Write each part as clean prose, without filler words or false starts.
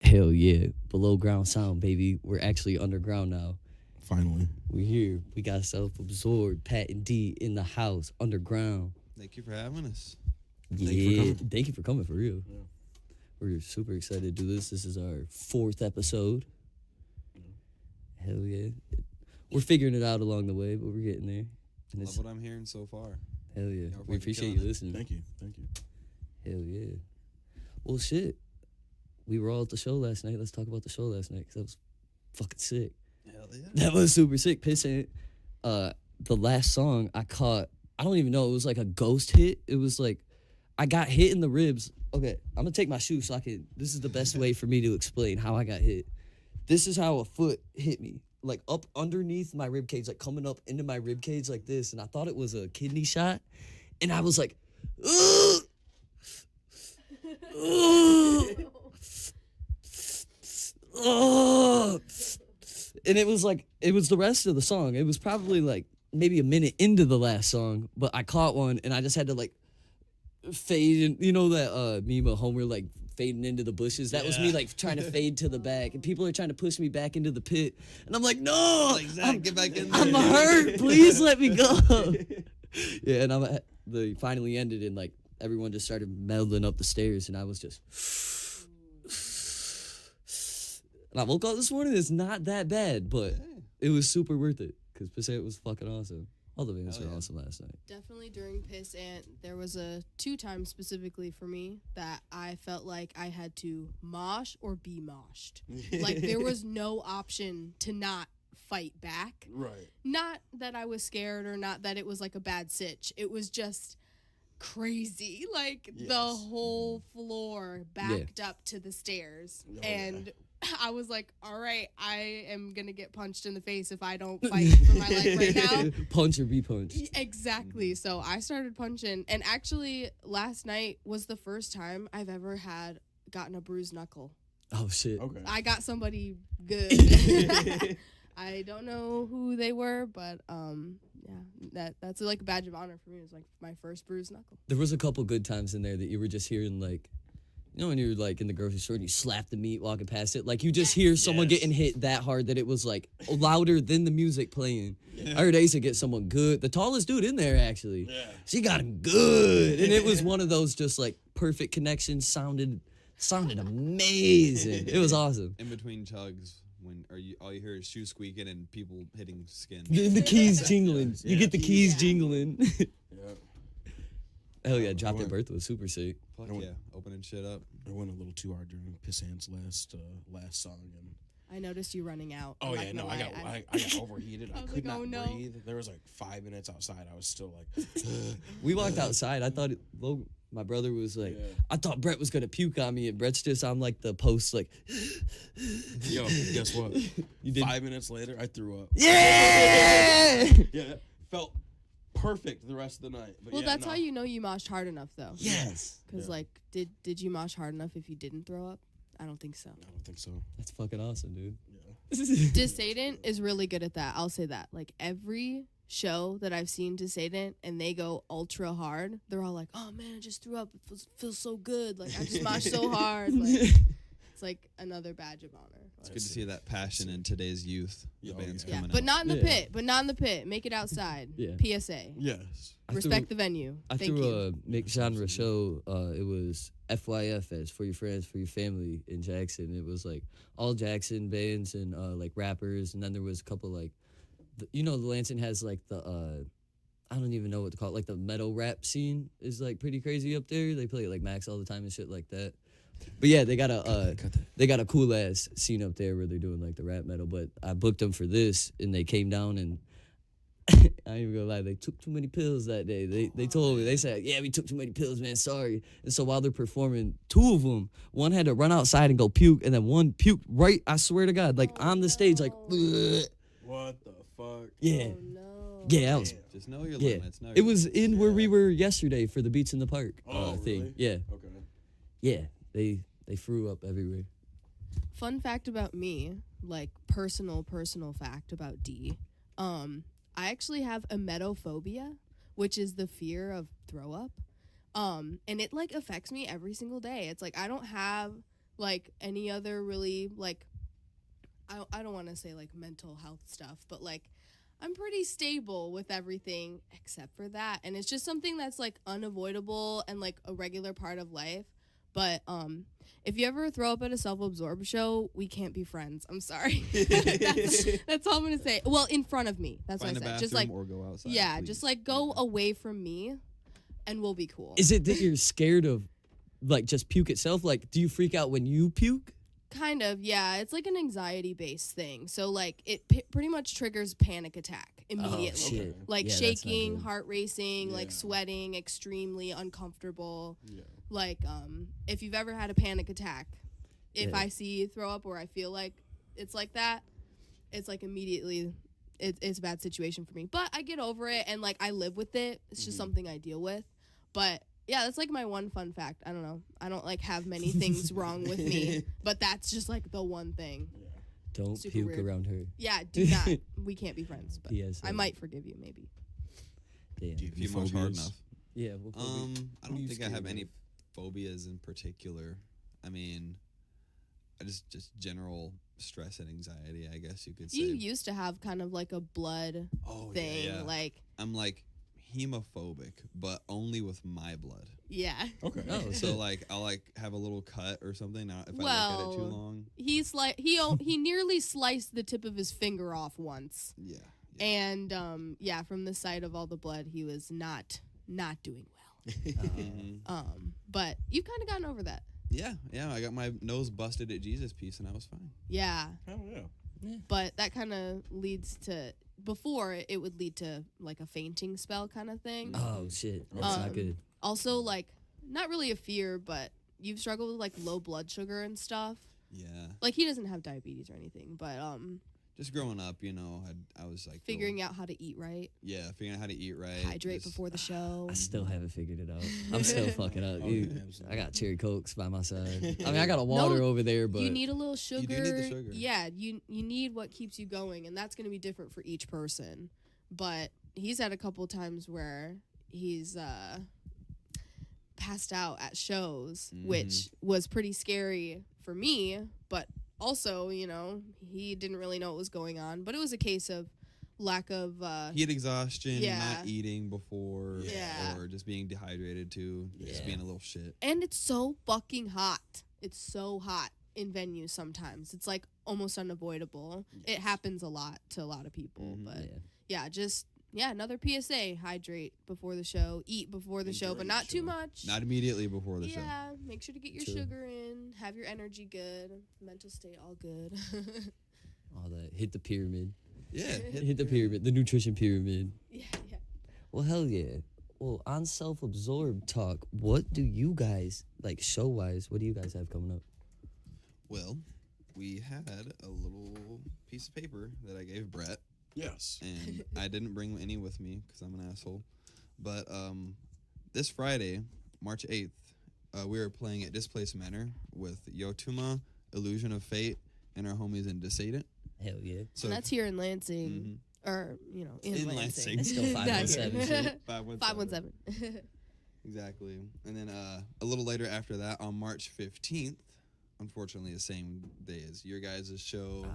Hell yeah. Below ground sound, baby. We're actually underground now. Finally. We're here. We got self-absorbed. Pat and Dee in the house, underground. Thank you for having us. Yeah. Thank you for coming, for real. Yeah. We're super excited to do this. This is our 4th episode. Hell yeah. We're figuring it out along the way, but we're getting there. And love what I'm hearing so far. Hell yeah. We appreciate you listening. Thank you. Hell yeah. Well, shit. We were all at the show last night. Let's talk about the show last night, because that was fucking sick. Hell yeah. That was super sick. Pissant. The last song I caught, I don't even know, it was like a ghost hit. It was like, I got hit in the ribs. Okay, I'm gonna take my shoe so I can, this is the best way for me to explain how I got hit. This is how a foot hit me. Like up underneath my rib cage, like coming up into my rib cage like this. And I thought it was a kidney shot. And I was like, ugh! Oh. And it was like, it was the rest of the song. It was probably like maybe a minute into the last song, but I caught one and I just had to like fade. And you know that meme of Homer like fading into the bushes? That was me like trying to fade to the back, and people are trying to push me back into the pit. And I'm like, no, Like, Zach, get back in there. I'm hurt. Please let me go. Yeah, and they finally ended, and like everyone just started melding up the stairs, and I was just. And I woke up this morning. It's not that bad, but it was super worth it because Pissant was fucking awesome. All the bands were awesome last night. Definitely during Pissant, there was a 2 times specifically for me that I felt like I had to mosh or be moshed. Like there was no option to not fight back. Right. Not that I was scared or not that it was like a bad sitch. It was just crazy. Like the whole floor backed up to the stairs. I was like, all right, I am going to get punched in the face if I don't fight for my life right now. Punch or be punched. Exactly. So I started punching. And actually, last night was the first time I've ever gotten a bruised knuckle. Oh, shit. Okay. I got somebody good. I don't know who they were, but that's like a badge of honor for me. It was like my first bruised knuckle. There was a couple good times in there that you were just hearing like, you know when you're like in the grocery store and you slap the meat walking past it? Like you just hear someone getting hit that hard that it was like louder than the music playing. Yeah. I heard Asa get someone good. The tallest dude in there actually. Yeah. She got him good. And it was one of those just like perfect connections, sounded amazing. It was awesome. In between chugs, when all you hear is shoe squeaking and people hitting skin. The keys jingling. You get the keys jingling. Yeah. Hell yeah, Drop Dead Birth was super sick. Fuck yeah, opening shit up. I went a little too hard during Pissant's last song. And I noticed you running out. I got overheated. I could not breathe. There was like 5 minutes outside. I was still like, we walked outside. I thought my brother was like, I thought Brett was gonna puke on me, and Brett's just on like the post like. Yo, guess what? You did. 5 minutes later, I threw up. Yeah. Yeah, felt perfect the rest of the night. But that's how you know you moshed hard enough, though. Yes. Because like, did you mosh hard enough if you didn't throw up? I don't think so. I don't think so. That's fucking awesome, dude. Yeah. Desadent is really good at that. I'll say that. Like every show that I've seen Desadent and they go ultra hard, they're all like, "Oh man, I just threw up. It feels so good. Like I just moshed so hard." Like it's like another badge of honor. It's good to see that passion in today's youth. The band's coming out. But not in the pit. But not in the pit. Make it outside. Yeah. PSA. Yes. Respect the venue. I Thank threw you. a mixed genre show. It was FYF, as for your friends, for your family in Jackson. It was like all Jackson bands and like rappers, and then there was a couple like, the Lansing has like the I don't even know what to call it, like the metal rap scene is like pretty crazy up there. They play like Max all the time and shit like that. But yeah, they got a cool ass scene up there where they're doing like the rap metal. But I booked them for this, and they came down, and I ain't even gonna lie, they took too many pills that day. They told me, they said, yeah, we took too many pills, man, sorry. And so while they're performing, 2 of them, one had to run outside and go puke, and then one puked right, I swear to God, like on the stage, like, ugh. What the fuck? Yeah. Oh, no. Yeah, that was. Just know your limits. It was in where we were yesterday for the Beats in the Park thing. Really? Yeah. Okay. Yeah. They threw up everywhere. Fun fact about me, like personal fact about Dee. I actually have emetophobia, which is the fear of throw up. And it like affects me every single day. It's like I don't have like any other really like I don't want to say like mental health stuff, but like I'm pretty stable with everything except for that. And it's just something that's like unavoidable and like a regular part of life. But if you ever throw up at a self-absorbed show, we can't be friends. I'm sorry. That's all I'm gonna say. Well, in front of me. That's Find what a I said. bathroom Just like or go outside. yeah, please. just like go away from me, and we'll be cool. Is it that you're scared of, like, just puke itself? Like, do you freak out when you puke? Kind of, yeah. It's like an anxiety-based thing. So like it pretty much triggers panic attack immediately. Oh, shit. Like Yeah, that's not shaking, good. heart racing, like Yeah. sweating, extremely uncomfortable. Yeah. Like if you've ever had a panic attack, if Yeah. I see you throw up or I feel like it's like that, it's like immediately it's a bad situation for me. But I get over it and like I live with it. It's just something I deal with. But yeah, that's like my one fun fact. I don't know. I don't like have many things wrong with me, but that's just like the one thing. Don't Super puke weird. around her. Yeah, do not. We can't be friends. But P.S. I might forgive you, maybe. Damn. Do you If you march hard enough. Yeah. What I are don't you think I have scared any of? phobias in particular. I mean, I just general stress and anxiety, I guess you could say. You used to have kind of like a blood Oh, thing, yeah. like I'm like hemophobic, but only with my blood. yeah. Okay. Oh, So like I'll like have a little cut or something. Now if I look at it too Well, long, He nearly sliced the tip of his finger off once, yeah. and yeah, from the sight of all the blood, he was not doing well. But you've kind of gotten over that. Yeah, I got my nose busted at Jesus piece and I was fine. Yeah, Oh yeah. but that kind of leads to before it would lead to like a fainting spell kind of thing. Oh shit. That's not good. Also, like not really a fear, but you've struggled with like low blood sugar and stuff. Yeah. Like he doesn't have diabetes or anything, but Just growing up, you know, I was like figuring out how to eat right, figuring out how to eat right. hydrate just- before the show. I still haven't figured it out. I'm still fucking up. Oh, Dude. yeah, absolutely. I got cherry cokes by my side. I mean, I got a water over there, but You need a little sugar. do need the sugar. Yeah, you need what keeps you going, and that's going to be different for each person. But he's had a couple times where he's passed out at shows, which was pretty scary for me. But also, you know, he didn't really know what was going on. But it was a case of lack of heat exhaustion, Yeah. not eating before, Yeah. or just being dehydrated too, just Yeah. being a little shit. and it's so fucking hot. It's so hot in venues sometimes. It's like almost unavoidable. It happens a lot to a lot of people, but another PSA: hydrate before the show, eat before the And show, but during not the too show. much. Not immediately before the show. Yeah, make sure to get your True. sugar in, have your energy good, mental state all good. all that. Hit the pyramid. Yeah. Hit the pyramid. The nutrition pyramid. yeah. Well, hell yeah. Well, on self-absorbed talk, what do you guys, like show-wise, what do you guys have coming up? Well, we had a little piece of paper that I gave Brett, Yes. and I didn't bring any with me because I'm an asshole. But this Friday, March 8th, we are playing at Displaced Manor with Yotuma, Illusion of Fate, and our homies in Decedent. Hell yeah. So And that's here in Lansing, or you know, in, In Lansing. Lansing. It's still 517 shit. 517. 517. Exactly. And then a little later after that, on March 15th, unfortunately the same day as your guys' show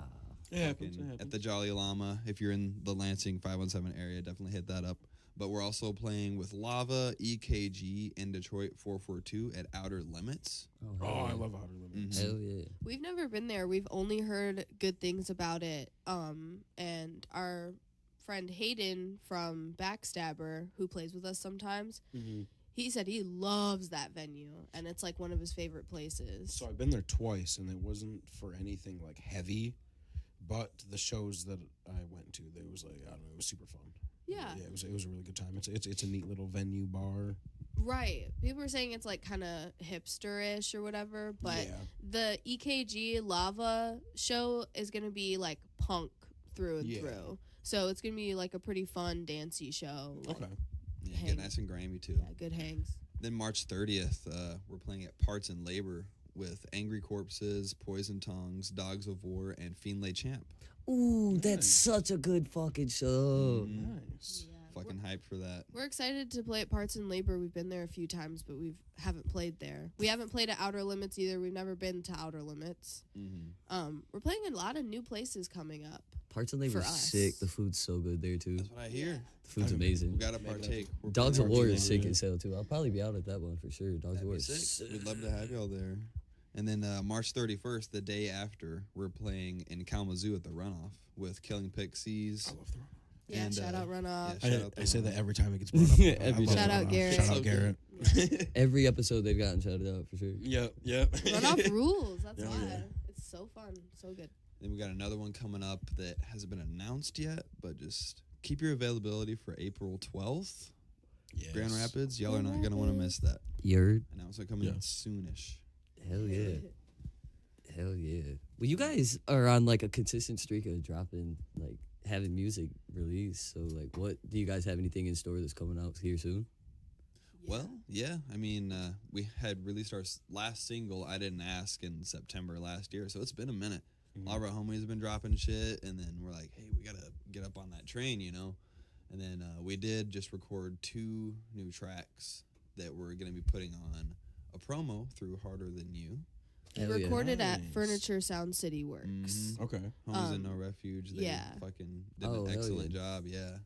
Yeah. at the Jolly Llama. If you're in the Lansing 517 area, definitely hit that up. But we're also playing with Lava, EKG, and Detroit 442 at Outer Limits. Oh, I love Outer Limits. Hell yeah. We've never been there. We've only heard good things about it. And our friend Hayden from Backstabber, who plays with us sometimes, he said he loves that venue, and it's like one of his favorite places. So I've been there twice, and it wasn't for anything like heavy, but the shows that I went to, it was like, I don't know, it was super fun. Yeah. Yeah, it was a really good time. It's a neat little venue bar. Right. People were saying it's like kind of hipster-ish or whatever, but Yeah. the EKG Lava show is going to be like punk through and Yeah. through. So it's going to be like a pretty fun, dancey show. Like, Okay. Yeah, Hang. get nice and grimy too. Yeah, good hangs. Then March 30th, we're playing at Parts and Labor with Angry Corpses, Poison Tongues, Dogs of War, and Fiend Lay Champ. Ooh, that's such a good fucking show. Nice. fucking hyped for that. We're excited to play at Parts and Labor. We've been there a few times, but haven't played there. We haven't played at Outer Limits either. We've never been to Outer Limits. We're playing a lot of new places coming up. Parts and Labor For is us. sick. The food's so good there too. That's what I hear. The food's We amazing. gotta partake. We're Dogs of playing War Parts is and sick as hell too. I'll probably be out at that one for sure. Dogs of That'd War be is sick. We'd love to have y'all there. And then March 31st, the day after, we're playing in Kalamazoo at the Runoff with Killing Pixies. I love the Yeah, And, shout out Runoff. yeah, shout out I say the that every time it gets brought up. Every I love time. Shout out Runoff. Garrett. Shout So out good. Garrett. Every episode they've gotten shouted out for sure. Yep, yep. Runoff rules. That's Yeah, why. yeah. It's so fun. So good. Then we got another one coming up that hasn't been announced yet, but just keep your availability for April 12th. Yes. Grand Rapids. Y'all are Grand not going to want to miss that. Yerd. Announcement coming Yeah. soonish. Hell yeah. Hell yeah. Well, you guys are on like a consistent streak of dropping, like having music released. So, like, what do you guys have anything in store that's coming out here soon? Well, yeah. I mean, we had released our last single, I Didn't Ask, in September last year. So it's been a minute. A lot of our homies have been dropping shit. And then we're like, hey, we got to get up on that train, you know? And then we did just record 2 new tracks that we're going to be putting on a promo through Harder Than You. We Hell yeah. recorded at Nice. Furniture Sound City Works. Mhm. Okay. Homies in No Refuge. They yeah. fucking did Oh, an hell excellent yeah. job. Yeah.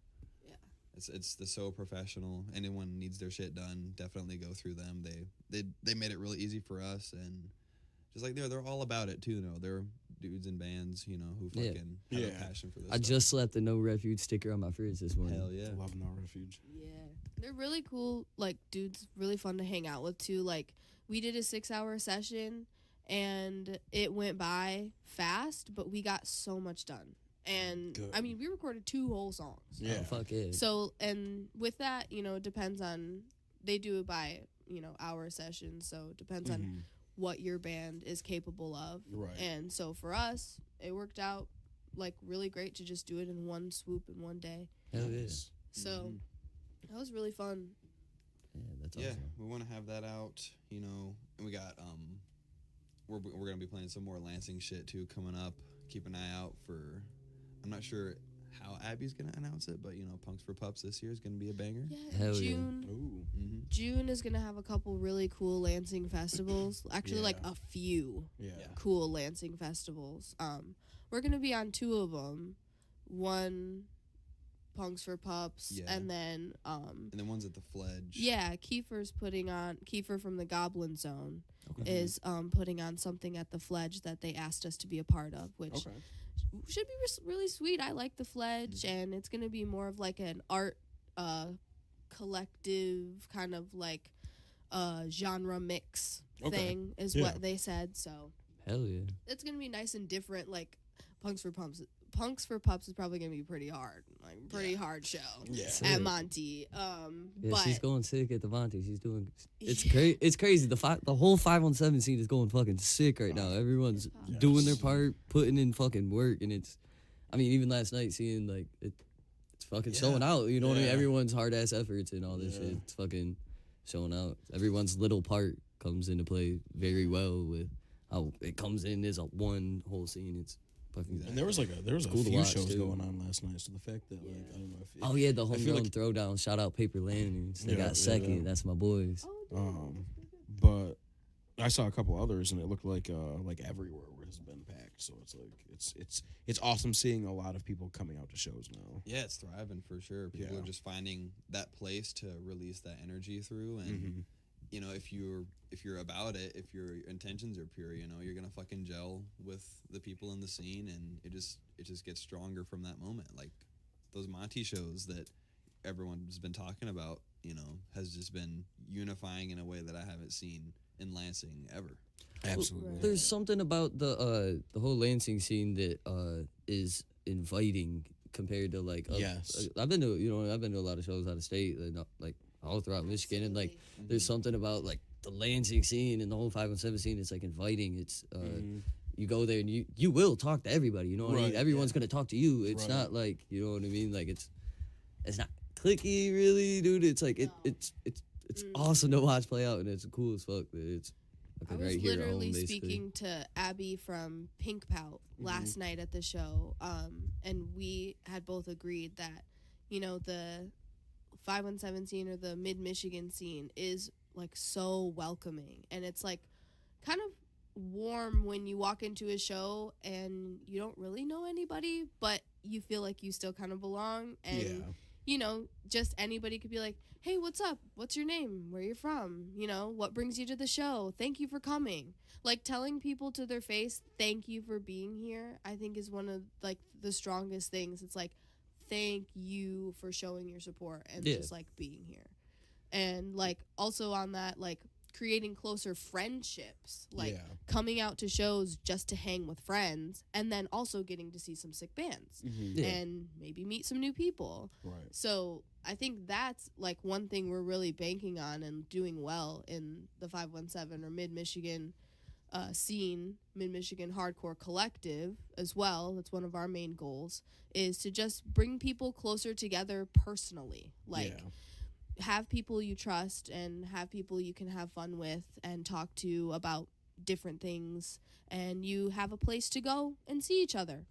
Yeah. It's the so professional. Anyone needs their shit done, definitely go through them. They made it really easy for us, and just like they're all about it too. You know, they're dudes in bands, you know, who Yeah. fucking have a Yeah. passion for this. I stuff. just slapped the No Refuge sticker on my fridge this morning. Hell yeah. Love No Refuge. Yeah. They're really cool, like, dudes, really fun to hang out with, too. Like, we did a 6-hour session, and it went by fast, but we got so much done. And, Good. I mean, we recorded 2 whole songs. Yeah. Oh, fuck yeah. So, and with that, you know, it depends on, they do it by, you know, hour sessions, so it depends on Mhm. what your band is capable of. Right. And so for us, it worked out, like, really great to just do it in one swoop in one day. Hell yeah. Nice. So, Mhm. that was really fun. Yeah, that's Yeah, awesome. we want to have that out, you know, and we got we're gonna be playing some more Lansing shit too coming up. Keep an eye out for. I'm not sure how Abby's gonna announce it, but you know, Punks for Pups this year is gonna be a banger. Yeah, Hell yeah. June. Ooh. Mm-hmm. June is gonna have a couple really cool Lansing festivals. Actually, like Yeah. a few Yeah. cool Lansing festivals. We're gonna be on 2 of them. One, Punks for Pups, Yeah. and then And then one's at the Fledge. yeah, Kiefer from the Goblin Zone Okay. is putting on something at the Fledge that they asked us to be a part of, which Okay. should be really sweet. I like the Fledge, and it's gonna be more of like an art collective kind of like genre mix Okay. thing is Yeah. what they said. So Hell yeah. it's gonna be nice and different. Like Punks for Pups is probably gonna be pretty hard, like pretty hard show Yeah. at Monty. Yeah, But she's going sick at the Vontae. She's doing. It's Yeah. crazy. It's crazy. The whole 517 scene is going fucking sick right now. Everyone's Yes. doing their part, putting in fucking work, and it's. I mean, even last night, seeing like it's fucking Yeah. showing out. You know what I mean? Yeah. Everyone's hard ass efforts and all this Yeah. shit. It's fucking showing out. Everyone's little part comes into play very well with how it comes in as a one whole scene. It's fucking. And there was a cool to few watch, shows too. going on last night. So the fact that like I don't know if Oh yeah, the I feel homegrown like- throwdown. Shout out Paper Lanterns. They Yeah, got second. yeah. That's my boys. but I saw a couple others and it looked like everywhere has been packed. So it's like it's awesome seeing a lot of people coming out to shows now. Yeah, it's thriving for sure. People Yeah. are just finding that place to release that energy through, and Mhm. you know, if you're about it, if your intentions are pure, you know, you're gonna fucking gel with the people in the scene, and it just gets stronger from that moment. Like those Monty shows that everyone's been talking about, you know, has just been unifying in a way that I haven't seen in Lansing ever. Absolutely. There's something about the whole Lansing scene that is inviting compared to like Yes. I've been to a lot of shows out of state like all throughout Michigan, and like there's something about like the Lansing scene and the whole 517 scene. It's like inviting. It's you go there and you will talk to everybody. You know what I mean? Right, Everyone's gonna talk to you. It's Right. not like, you know what I mean? Like it's not clicky really, dude. It's like it's awesome to watch play out, and it's cool as fuck. It's I fucking was right here at home, literally basically. speaking to Abby from Pink Pout last night at the show, and we had both agreed that, you know, the 517 scene or the mid Michigan scene is like so welcoming, and it's like kind of warm when you walk into a show and you don't really know anybody, but you feel like you still kind of belong. And just anybody could be like, hey, what's up, what's your name, where you're from, what brings you to the show, thank you for coming. Like, telling people to their face thank you for being here, I think, is one of like the strongest things. It's like, thank you for showing your support and just like being here. And like also on that, like creating closer friendships, like coming out to shows just to hang with friends, and then also getting to see some sick bands and maybe meet some new people. Right. So I think that's like one thing we're really banking on and doing well in the 517 or mid-Michigan scene, mid-Michigan hardcore collective as well. That's one of our main goals, is to just bring people closer together personally. Like, have people you trust and have people you can have fun with and talk to about different things, and you have a place to go and see each other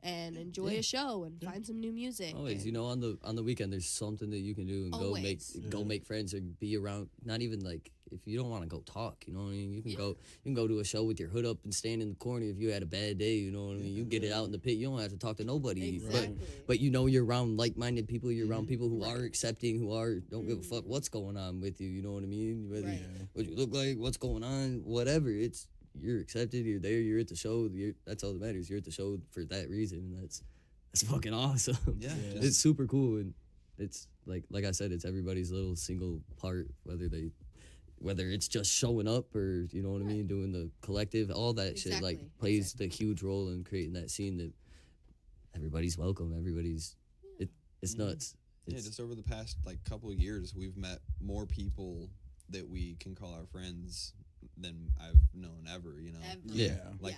and enjoy a show and find some new music. Always, on the weekend, there's something that you can do and go make friends or be around. Not even like if you don't want to go talk, you know what I mean. You can go to a show with your hood up and stand in the corner if you had a bad day. You know what I mean. You get it out in the pit. You don't have to talk to nobody. Exactly. But you're around like-minded people. You're around people who are accepting, who don't give a fuck what's going on with you. You know what I mean. Whether what you look like, what's going on, whatever. You're accepted. You're there. You're at the show. That's all that matters. You're at the show for that reason, and that's fucking awesome. Yeah, It's super cool, and it's like I said, it's everybody's little single part. Whether it's just showing up or you know what I mean, doing the collective, all that shit like plays the huge role in creating that scene that everybody's welcome. It's nuts. Just over the past like couple of years, we've met more people that we can call our friends than I've known ever,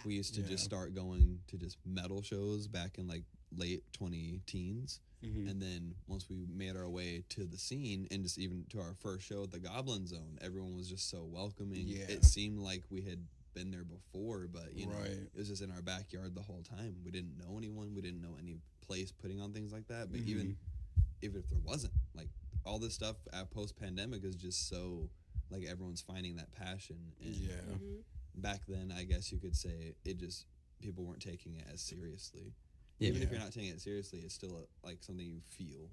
we used to just start going to just metal shows back in like late 20-teens, and then once we made our way to the scene and just even to our first show at the Goblin Zone, everyone was just so welcoming. It seemed like we had been there before, but it was just in our backyard the whole time. We didn't know anyone, we didn't know any place putting on things like that, but even if there wasn't, like, all this stuff at post-pandemic is just so like everyone's finding that passion, and back then I guess you could say it just people weren't taking it as seriously. Even if you're not taking it seriously, it's still like something you feel.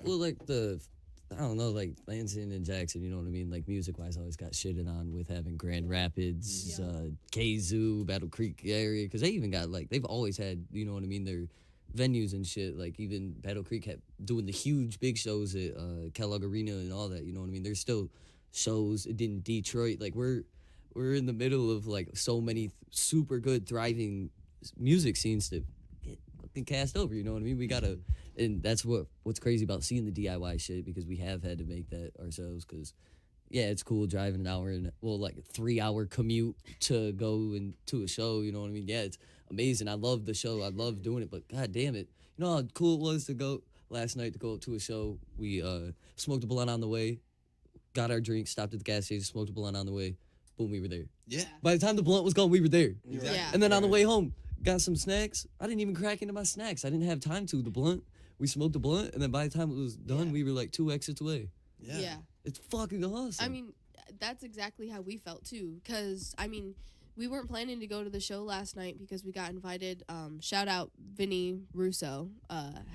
Well, like I don't know, like Lansing and Jackson, you know what I mean? Like music wise, always got shitted on with having Grand Rapids, Kazoo, Battle Creek area, because they even got they've always had, you know what I mean, their venues and shit. Like even Battle Creek kept doing the huge big shows at Kellogg Arena and all that. You know what I mean? There's still shows in Detroit. Like we're in the middle of like so many super good thriving music scenes to get fucking cast over. You know what I mean? We gotta, and that's what's crazy about seeing the DIY shit, because we have had to make that ourselves. Because it's cool driving an hour and like a 3-hour commute to go to a show. You know what I mean? It's amazing. I love the show. I love doing it. But god damn it, you know how cool it was to go last night to go to a show. We smoked a blunt on the way. Got our drink, stopped at the gas station, smoked a blunt on the way. Boom, we were there. Yeah. By the time the blunt was gone, we were there. Exactly. Yeah. And then on the way home, got some snacks. I didn't even crack into my snacks. I didn't have time to. The blunt, we smoked the blunt, and then by the time it was done, we were like 2 exits away. Yeah. It's fucking awesome. I mean, that's exactly how we felt too. Because I mean, we weren't planning to go to the show last night because we got invited. Shout out Vinny Russo.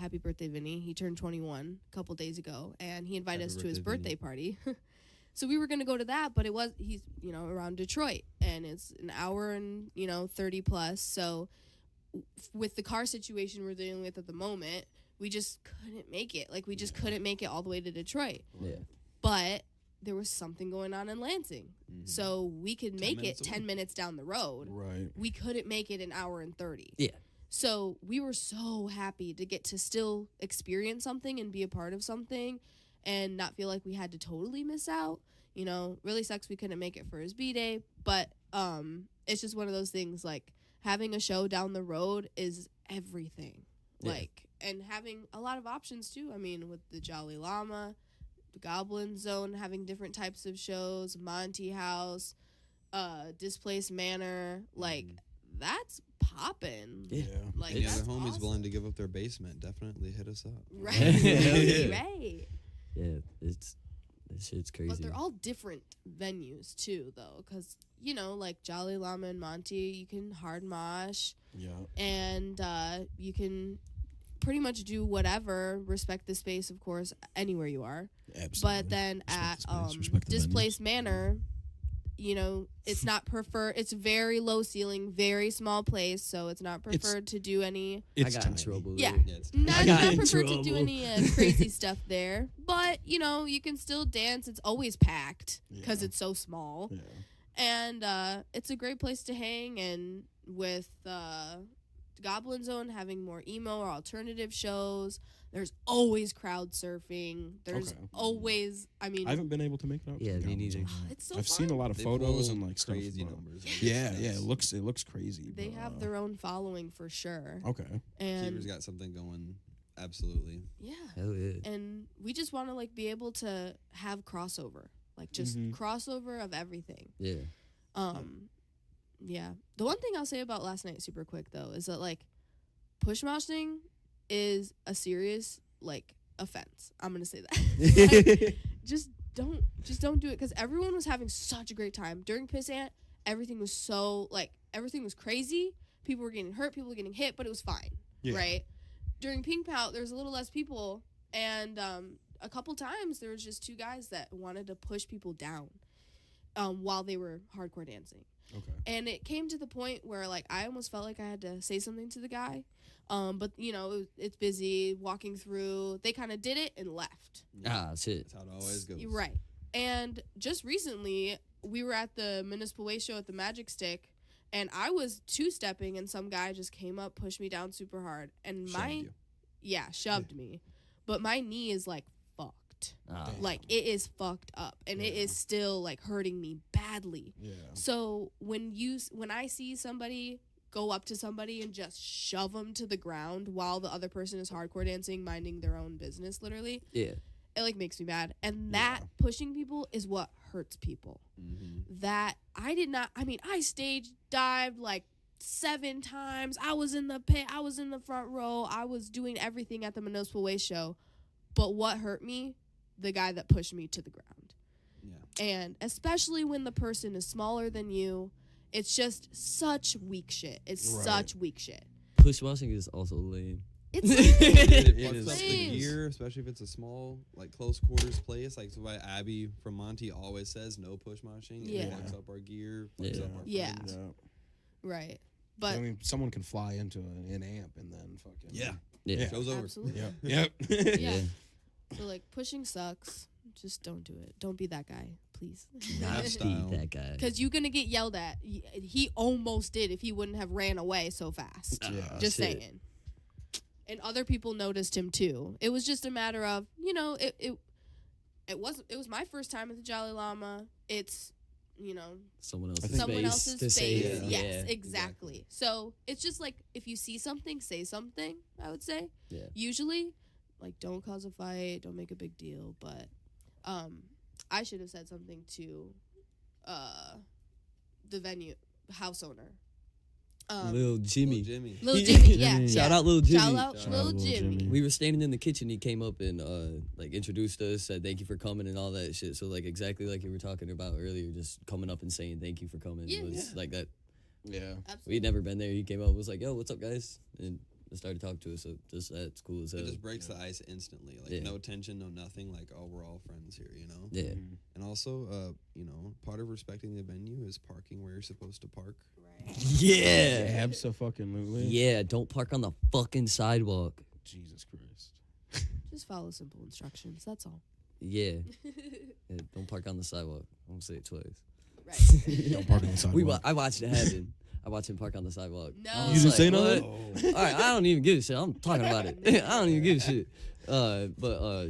Happy birthday, Vinny. He turned 21 a couple days ago, and he invited us to his birthday party. So we were going to go to that, but he's around Detroit, and it's an hour and 30 plus. So with the car situation we're dealing with at the moment, we just couldn't make it. Like, we just couldn't make it all the way to Detroit. But there was something going on in Lansing. So we could make it 10 minutes down the road. Right. We couldn't make it an hour and 30. Yeah. So we were so happy to get to still experience something and be a part of something and not feel like we had to totally miss out. Really sucks we couldn't make it for his B-Day, but it's just one of those things, like, having a show down the road is everything. Yeah. Like, and having a lot of options too. I mean, with the Jolly Llama, the Goblin Zone, having different types of shows, Monty House, Displaced Manor, like, that's poppin'. Yeah. Like, Any that's other homies awesome. willing to give up their basement, definitely hit us up. Right. Hell yeah. Right. Yeah, it's this shit's crazy. But they're all different venues too, though, because you know, like Jolly Llama and Monty, you can hard mosh, Yeah. and you can pretty much do whatever. Respect the space, of course, anywhere you are. Absolutely. But then Respect at the space, respect the Displaced Manor, you know, it's not preferred. It's very low ceiling, very small place, so it's not preferred to do any. It's I got in tiny. trouble. Yeah. there. Yeah, it's Not, got not in preferred to do trouble. any crazy stuff there, but you know, you can still dance. It's always packed because Yeah. it's so small. Yeah. And it's a great place to hang. And with Goblin Zone having more emo or alternative shows, there's always crowd surfing. There's Okay. always, I mean, I haven't been able to make it out. to Yeah, the me Goblin neither. Zone. it's so I've fun. seen a lot of They photos pull and like stuff. crazy but- numbers. Yeah, It's yeah, nuts. it looks crazy. They but, have their own following for sure. Okay. And Keeper's got something going. Absolutely. yeah. Hell yeah. And we just want to like be able to have crossover, like just Mhm. crossover of everything. Yeah. Yeah. The one thing I'll say about last night, super quick though, is that like push moshing is a serious like offense. I'm gonna say that. Like, just don't do it, because everyone was having such a great time during Pissant. Everything was so like everything was crazy. People were getting hurt, people were getting hit, but it was fine, Yeah. right? During Pink Pout, there was a little less people, and a couple times there was just two guys that wanted to push people down while they were hardcore dancing. Okay. And it came to the point where like I almost felt like I had to say something to the guy, but you know it's busy walking through. They kind of did it and left. Ah, shit. That's how it always goes. Right. And just recently, we were at the Municipal Way show at the Magic Stick, and I was two-stepping, and some guy just came up, pushed me down super hard, and Shoved you. shoved me. But my knee is like fucked. Ah, Damn. Like it is fucked up, and it Yeah. is still like hurting me badly. Yeah. So when I see somebody go up to somebody and just shove them to the ground while the other person is hardcore dancing, minding their own business, literally, yeah. it like makes me mad. And that Yeah. pushing people is what hurts people. Mm-hmm. That I stage dived like 7 times. I was in the pit. I was in the front row. I was doing everything at the Municipal Way show. But what hurt me? The guy that pushed me to the ground. Yeah. And especially when the person is smaller than you, it's just such weak shit. It's Right. such weak shit. Push moshing is also lame. It's It It fucks is. up the Flames. gear, especially if it's a small, like close quarters place. Like that's why Abby from Monty always says no push moshing. Yeah. It fucks up our gear, fucks Yeah. up our Yeah. friends. Yeah. right. I But mean, someone can fly into an amp and then fucking. Yeah. Yeah. Yeah. Show's over. absolutely. Yep. Yep. Yeah. So like pushing sucks. Just don't do it. Don't be that guy, please. Not Have be style. that guy. Because you're gonna get yelled at. He almost did if he wouldn't have ran away so fast. Yeah. Just shit. saying. And other people noticed him too. It was just a matter of, you know, it was my first time at the Jolly Llama. It's, you know, Someone else's think- someone space else's to space. say it. Yes, Yeah. exactly. So it's just like if you see something, say something. I would say. Yeah. Usually, like don't cause a fight, don't make a big deal. But, I should have said something to, the venue house owner. Lil Jimmy. Jimmy. Lil Jimmy, yeah. Shout yeah. out Lil Jimmy. Shout out Shout Lil out Lil Jimmy. Jimmy. We were standing in the kitchen. He came up and like introduced us, said thank you for coming and all that shit. So like exactly like you were talking about earlier, just coming up and saying thank you for coming Yeah, was like that. Yeah. Absolutely. We'd never been there. He came up, was like, "Yo, what's up, guys?" and started talking to us. So just that's cool as hell. It just breaks the ice instantly. Like Yeah. no tension, no nothing. Like oh, we're all friends here, you know. Yeah. Mhm. And also, you know, part of respecting the venue is parking where you're supposed to park. Right. Yeah. Absolutely. Yeah. Don't park on the fucking sidewalk. Jesus Christ. Just follow simple instructions. That's all. Yeah. Yeah, don't park on the sidewalk. I'm gonna say it twice. Right. Don't park on the sidewalk. I watched it happen. I watched him park on the sidewalk. No. I You was didn't say "What?" nothing? All right, I don't even give a shit. I'm talking about it. I don't even give a shit.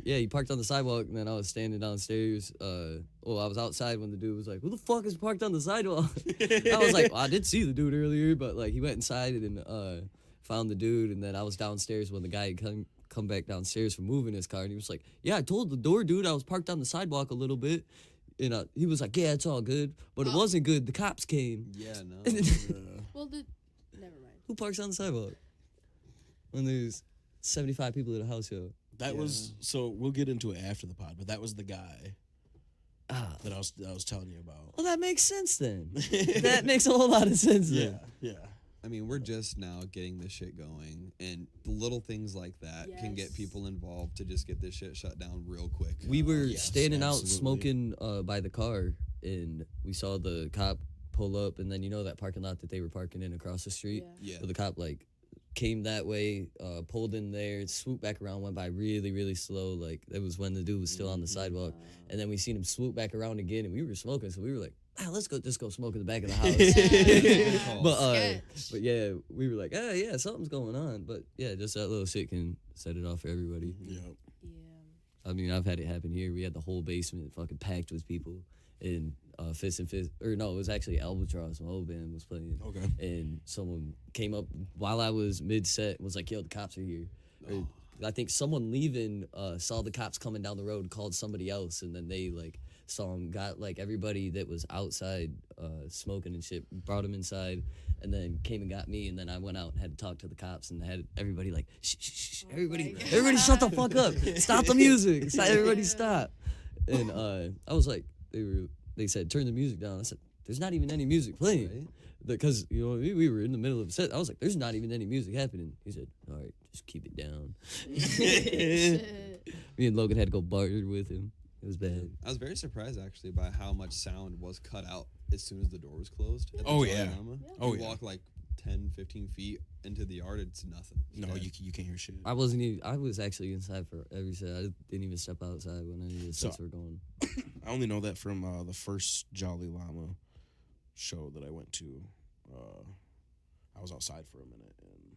Yeah, he parked on the sidewalk, and then I was standing downstairs. I was outside when the dude was like, "Who the fuck is parked on the sidewalk?" I was like, well, "I did see the dude earlier, but like he went inside and found the dude, and then I was downstairs when the guy had come back downstairs from moving his car, and he was like, "Yeah, I told the door dude I was parked on the sidewalk a little bit." And he was like, "Yeah, it's all good," but it Oh. wasn't good. The cops came. Yeah, no. Well, never mind. Who parks on the sidewalk when there's 75 people at a house show? That was so. We'll get into it after the pod, but that was the guy that I was telling you about. Well, that makes sense then. That makes a whole lot of sense then. Yeah. I mean, we're just now getting this shit going, and the little things like that can get Yes. people involved to just get this shit shut down real quick. We were Yes, standing out absolutely. smoking by the car, and we saw the cop pull up, and then that parking lot that they were parking in across the street. Yeah. So the cop came that way, pulled in there, swooped back around, went by really, really slow. Like that was when the dude was still on the sidewalk, and then we seen him swoop back around again, and we were smoking, so we were like, let's just go smoke in the back of the house. Yeah. but Sketch. yeah, we were like, yeah, something's going on. But yeah, just that little shit can set it off for everybody. Yep. Yeah. I mean, I've had it happen here. We had the whole basement fucking packed with people, and Fist and Fist, or no, it was actually Albatross. My whole band was playing. Okay. And someone came up while I was mid set and was like, "Yo, the cops are here." Or, I think someone leaving saw the cops coming down the road, called somebody else, and then they saw him, got everybody that was outside smoking and shit, brought him inside, and then came and got me, and then I went out and had to talk to the cops and had everybody shh, shh, shh, Oh everybody, my God. everybody, shut the fuck up, stop the music, everybody stop. And I was like, they said turn the music down. I said, there's not even any music playing. Right? Because we were in the middle of a set. I was like, "There's not even any music happening." He said, "All right, just keep it down." Me and Logan had to go barter with him. It was bad. I was very surprised actually by how much sound was cut out as soon as the door was closed. at the Oh, Joy yeah. Llama. Oh, You yeah. walk 10, 15 feet into the yard, it's nothing. It's No, dead. you can't hear shit. I wasn't even. I was actually inside for every set. I didn't even step outside when any of the So- sets were going. I only know that from the first Jolly Llama show that I went to. I was outside for a minute, and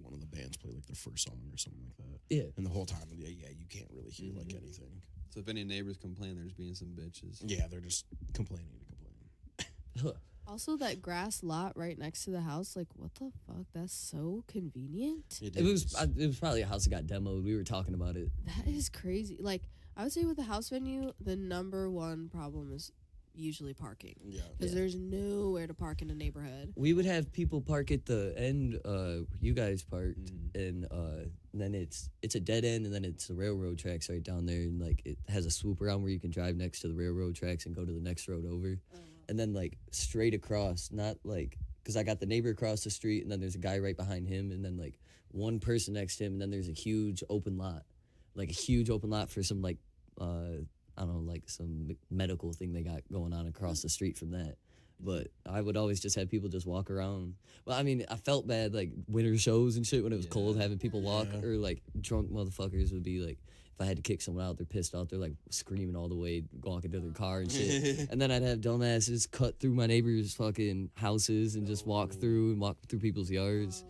one of the bands played their first song or something like that. Yeah. And the whole time, you can't really hear anything. So if any neighbors complain, there's being some bitches. Yeah, they're just complaining to complain. Also, that grass lot right next to the house, what the fuck? That's so convenient. It was probably a house that got demoed. We were talking about it. That is crazy. I would say with a house venue, the number one problem is usually parking. Yeah. Because there's nowhere to park in a neighborhood. We would have people park at the end. You guys parked, and then it's a dead end, and then it's the railroad tracks right down there, and it has a swoop around where you can drive next to the railroad tracks and go to the next road over, and then straight across, not because I got the neighbor across the street, and then there's a guy right behind him, and then one person next to him, and then there's a huge open lot, for some I don't know, some medical thing they got going on across the street from that. But I would always just have people just walk around. Well, I mean, I felt bad, winter shows and shit when it was cold, having people walk, Yeah. or drunk motherfuckers would be if I had to kick someone out, they're pissed off, they're screaming all the way, walking to their car and shit. And then I'd have dumbasses cut through my neighbors' fucking houses and just walk through people's yards.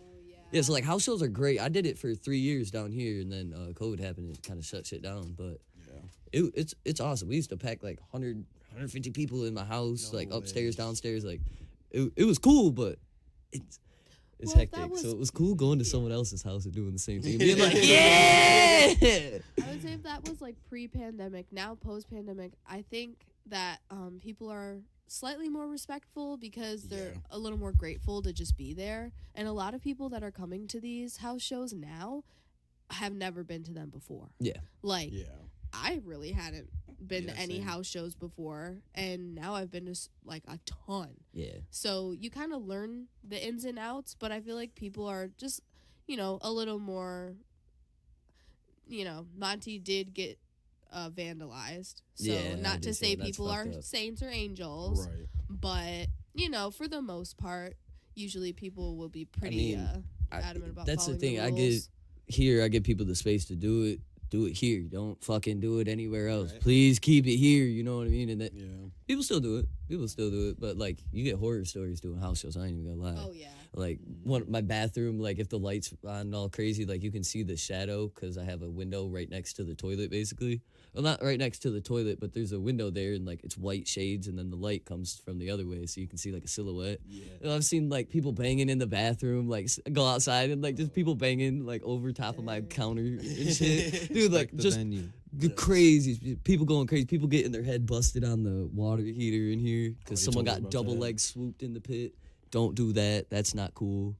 Yeah, so house shows are great. I did it for 3 years down here, and then COVID happened and it kind of shut shit down. But it's awesome. We used to pack 100, 150 people in my house, No upstairs, way. downstairs. It was cool, but it's Well, that hectic. was- So it was cool going to someone else's house and doing the same thing, being yeah. I would say if that was pre-pandemic. Now post-pandemic, I think that people are slightly more respectful because they're Yeah. a little more grateful to just be there. And a lot of people that are coming to these house shows now have never been to them before. Yeah. Yeah. I really hadn't been Yeah, to any same. house shows before, and now I've been to a ton. Yeah. So you kind of learn the ins and outs, but I feel like people are just, a little more, Monty did get vandalized. So Yeah, I not to did say say that's people are fucked up. saints or angels, Right. but, for the most part, usually people will be pretty mean, adamant about that's the following thing. I get rules. here. I give people the space to do it. Do it here. Don't fucking do it anywhere else. Right. Please keep it here. You know what I mean? And that Yeah. people still do it. But you get horror stories doing house shows. I ain't even gonna lie. Oh, yeah. My bathroom, if the lights on all crazy, you can see the shadow because I have a window right next to the toilet, basically. Well, not right next to the toilet, but there's a window there, and it's white shades, and then the light comes from the other way, so you can see a silhouette. Yeah. And I've seen people banging in the bathroom, go outside, and just people banging over top of my counter and shit, dude. Respect the Just venue. the crazy people going crazy. People getting their head busted on the water heater in here because you someone told me got about double that. leg swooped in the pit. Don't do that. That's not cool.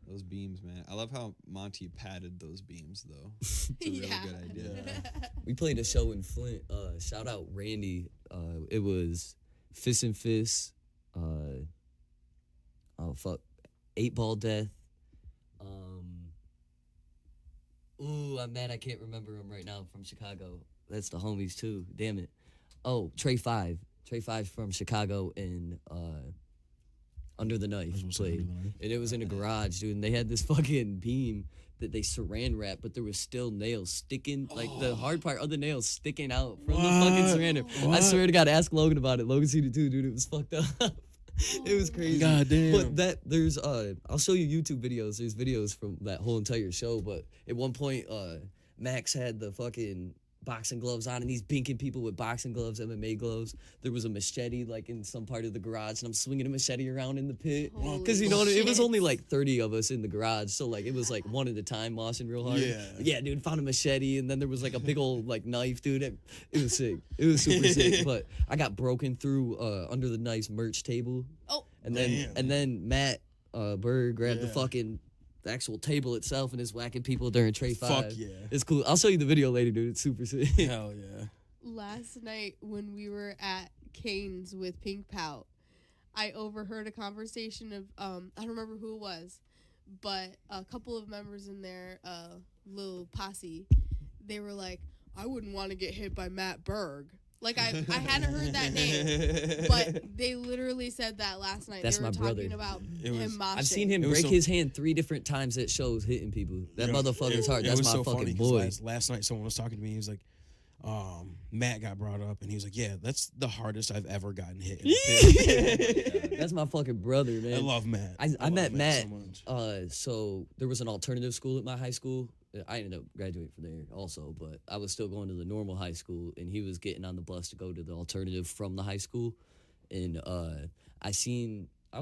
Those beams, man. I love how Monty padded those beams, though. It's a really Yeah. good idea. We played a show in Flint. Shout out Randy. It was Fist and Fist. Oh fuck, 8-Ball Death. I'm mad I can't remember him right now from Chicago. That's the homies too. Damn it. Oh, Trey 5. Trey 5 from Chicago and Under the Knife played. And it was in a garage, dude. And they had this fucking beam that they saran wrapped, but there was still nails sticking, like the hard part of the nails sticking out from the fucking saran wrap. I swear to God, ask Logan about it. Logan seen it too, dude. It was fucked up. It was crazy. God damn. But there's I'll show you YouTube videos. There's videos from that whole entire show. But at one point, Max had the fucking boxing gloves on, and he's binking people with boxing gloves, MMA gloves. There was a machete like in some part of the garage, and I'm swinging a machete around in the pit because you know it was only like 30 of us in the garage, so like it was like one at a time, moshing real hard. Yeah, dude, found a machete, and then there was like a big old like knife, dude. It was sick. It was super sick. But I got broken through Under the Knife's merch table. Oh, and then Matt Berg grabbed the actual table itself and is whacking people during Trey 5. Fuck yeah. It's cool. I'll show you the video later, dude. It's super sick. Hell yeah. last night when we were at Cane's with Pink Pout, I overheard a conversation of I don't remember who it was, but a couple of members in their little posse, they were like, I wouldn't want to get hit by Matt Berg. Like I hadn't heard that name, but they literally said that last night. That's they were my talking brother. about It was- him moshing. I've seen him It was break so- his hand 3 different times at shows hitting people. That motherfucker's hard. It That's was my so fucking funny 'cause boy. Last night, someone was talking to me. He was like, Matt got brought up, and he was like, "Yeah, that's the hardest I've ever gotten hit." In the pit." That's my fucking brother, man. I love Matt. I love met Matt. so much. So there was an alternative school at my high school. I ended up graduating from there also, but I was still going to the normal high school, and he was getting on the bus to go to the alternative from the high school. And I was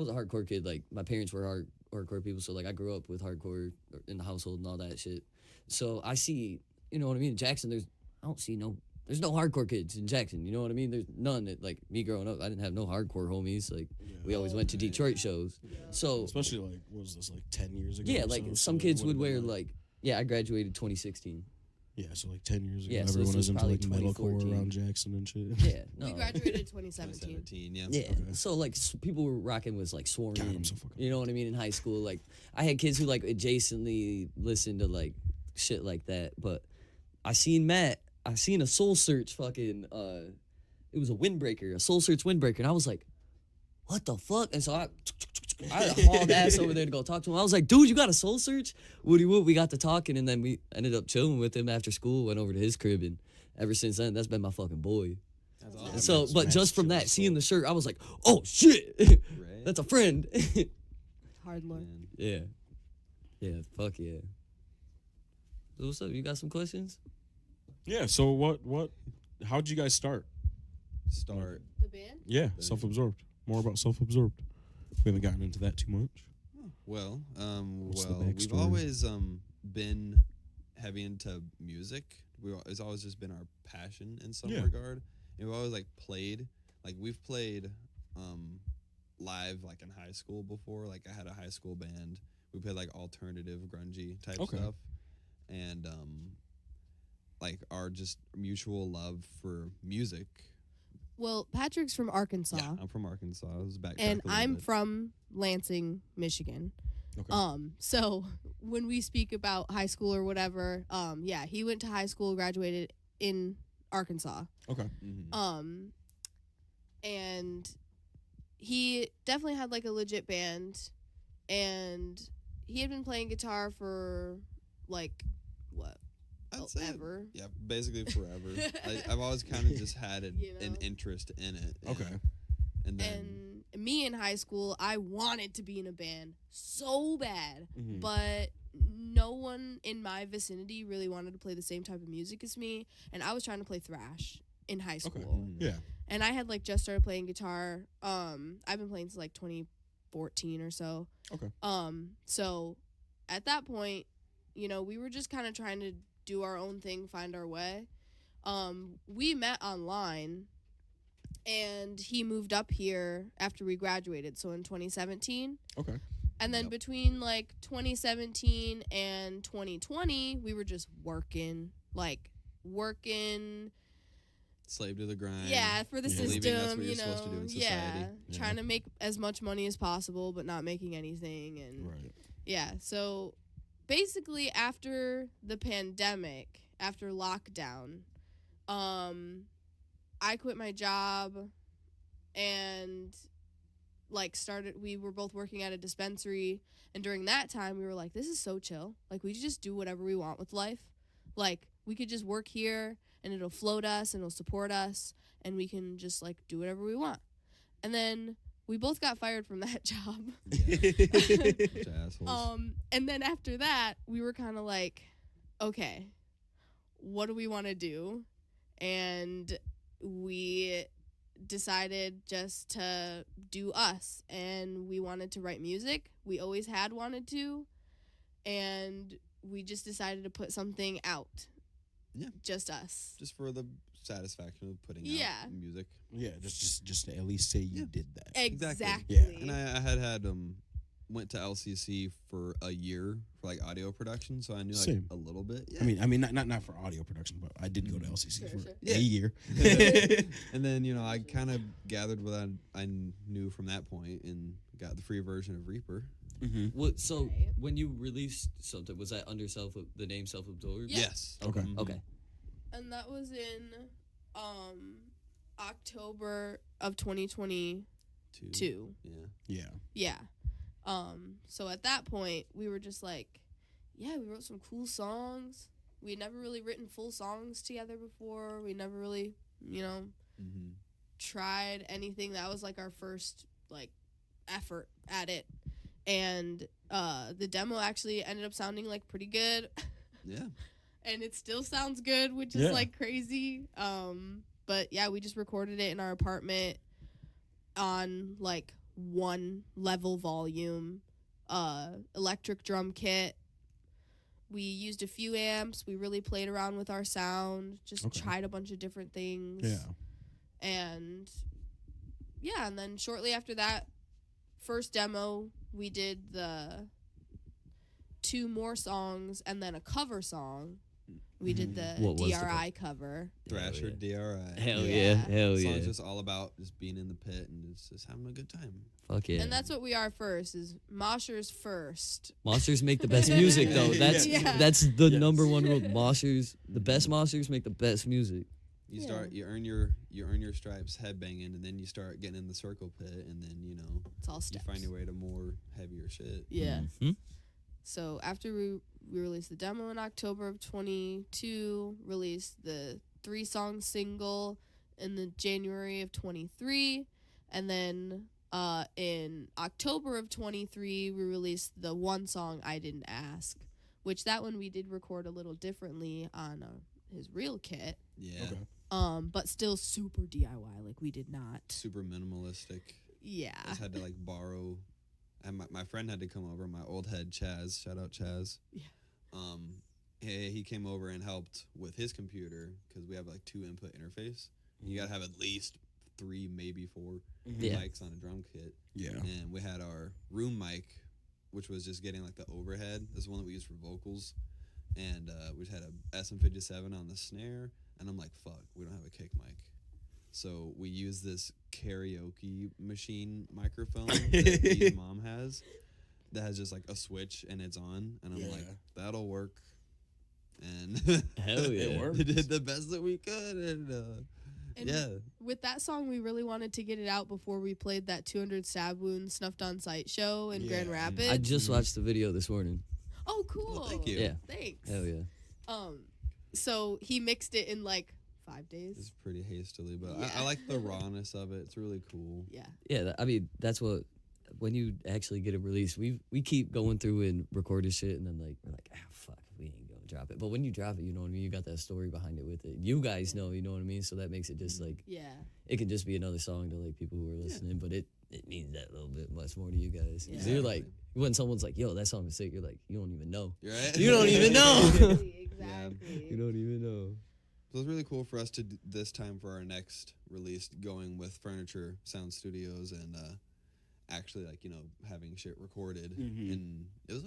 a hardcore kid. Like my parents were hardcore people, so like I grew up with hardcore in the household and all that shit. So I see, you know what I mean? In Jackson, there's no hardcore kids in Jackson. You know what I mean? There's none. That, like me growing up, I didn't have no hardcore homies. Like we always went to Detroit shows. So Especially like, what was this, like 10 years ago? yeah, or like so? some So it kids would would've wear been, like I graduated 2016. Yeah, so like 10 years ago, Yeah, so everyone this was was into probably like metalcore 2014. around Jackson and shit. Yeah, no. We graduated 2017. 2017, yeah. Yeah, so like people were rocking with like Sworn God, I'm In, so fucking you know what I mean, in high school. Like I had kids who like adjacently listened to like shit like that. But I seen a Soul Search fucking it was a windbreaker, a Soul Search windbreaker, and I was like, what the fuck? And so I hauled ass over there to go talk to him. I was like, dude, you got a Soul Search? Woody whoop. We got to talking, and then we ended up chilling with him after school. Went over to his crib, and ever since then, that's been my fucking boy. That's And awesome. so, but Matt's just from chill that, as seeing fuck. the shirt, I was like, oh shit, Right? that's a friend. Hard luck. Man. yeah, fuck yeah. So what's up? You got some questions? Yeah, so what, how'd you guys start? Start. The band? Yeah, self-absorbed. More about self-absorbed. We haven't gotten into that too much. Well, What's the we've backstory? always been heavy into music. It's always just been our passion in some Yeah. regard. And we've always we've played live like in high school before. Like I had a high school band. We played like alternative grungy type Okay. stuff. And like our just mutual love for music. Well, Patrick's from Arkansas. Yeah, I'm from Arkansas. I was back And a little I'm bit. from Lansing, Michigan. Okay. So when we speak about high school or whatever, he went to high school, graduated in Arkansas. Okay. Mhm. And he definitely had like a legit band, and he had been playing guitar for like what? I'd say Ever. Yeah, basically forever. I've always kind of just had an You know? interest in it. Okay. And then And me in high school, I wanted to be in a band so bad, Mhm. but no one in my vicinity really wanted to play the same type of music as me, and I was trying to play thrash in high school. Mhm. Yeah. And I had like just started playing guitar. I've been playing since like 2014 or so. Okay. So at that point, we were just kind of trying to do our own thing, find our way. We met online, and he moved up here after we graduated. So in 2017, Okay. And then Yep. between like 2017 and 2020, we were just working, Slave to the grind. yeah, for the Yeah. system, Believing that's what you you're know, supposed to do in society. Yeah. trying to make as much money as possible, but not making anything, and Right. yeah. So basically, after the pandemic, after lockdown, I quit my job and we were both working at a dispensary, and during that time we were like, this is so chill, like we just do whatever we want with life, like we could just work here and it'll float us and it'll support us and we can just like do whatever we want. And then we both got fired from that job. Bunch of assholes. And then after that we were kind of like, okay, what do we want to do? And we decided just to do us, and we wanted to write music. We always had wanted to, and we just decided to put something out. Yeah. Just us. Just for the satisfaction of putting Yeah. out music. Yeah, just to at least say you did that. Exactly. Yeah. And I had went to LCC for a year for like audio production, so I knew like Same. a little bit. Yeah. I mean, not for audio production, but I did go to LCC Sure, for sure. Yeah. a year. And then I kind of gathered what I knew from that point and got the free version of Reaper. What? So Right. when you released something, was that under the name Self-Absorbed? Yeah. Yes. Okay. Mhm. Okay. And that was in October of 2022. Two. Yeah. Yeah. Yeah. So at that point, we were just like, yeah, we wrote some cool songs. We had never really written full songs together before. We never really, Mm-hmm. tried anything. That was like our first like effort at it. And the demo actually ended up sounding like pretty good. Yeah. And it still sounds good, which is Yeah. like crazy. But yeah, we just recorded it in our apartment on like 1 level volume, electric drum kit. We used a few amps. We really played around with our sound, just Okay. tried a bunch of different things. Yeah. And yeah, and then shortly after that first demo, we did the 2 more songs and then a cover song. We did the What was the DRI cover. Thrasher DRI. Hell Yeah. yeah. Hell The yeah. song's just all about just being in the pit and just having a good time. Fuck yeah. And that's what we are first, is moshers first. Moshers make the best music though. That's Yeah. that's the Yes. number one rule. Moshers, the best moshers make the best music. You Yeah. start, you earn your stripes headbanging, and then you start getting in the circle pit, and then It's all you steps. find your way to more heavier shit. Yeah. Mhm. So after we released the demo in October of 22, released the 3-song single in the January of 23, and then in October of 23 we released the 1 song I Didn't Ask, which that one we did record a little differently on his real kit, Yeah. Okay. but still super DIY. Like we did not. Super minimalistic. Yeah. I just had to like borrow. And my friend had to come over. My old head Chaz, shout out Chaz. Yeah. He came over and helped with his computer because we have like 2 input interface. You gotta have at least 3, maybe 4 Yeah. mics on a drum kit. Yeah. And we had our room mic, which was just getting like the overhead. This is one that we use for vocals. And we just had a SM57 on the snare. And I'm like, fuck, we don't have a kick mic. So we use this karaoke machine microphone that Dee's mom has that has just like a switch and it's on. And I'm like, that'll work. And Hell yeah. It works. we did the best that we could. And And yeah. with that song, we really wanted to get it out before we played that 200 Stab Wound Snuffed on Sight show in Grand Yeah. Rapids. I just watched the video this morning. Oh, cool. Well, thank you. Yeah. Thanks. Hell yeah. So he mixed it in like 5 It's days. pretty hastily, but Yeah. I like the rawness of it. It's really cool. Yeah. Yeah, I mean, that's what, when you actually get it released, we keep going through and recording shit, and then like we're like, fuck, we ain't gonna drop it. But when you drop it, you know what I mean. You got that story behind it with it. You guys know, you know what I mean. So that makes it just like, Yeah. it can just be another song to like people who are listening, but it means that little bit much more to you guys. 'Cause Yeah. you're like, when someone's like, yo, that song is sick, you're like, you don't even know. You're right. You don't even know. Exactly. You don't even know. So it's really cool for us to this time for our next release going with Furniture Sound Studios actually having shit recorded, Mhm. and it was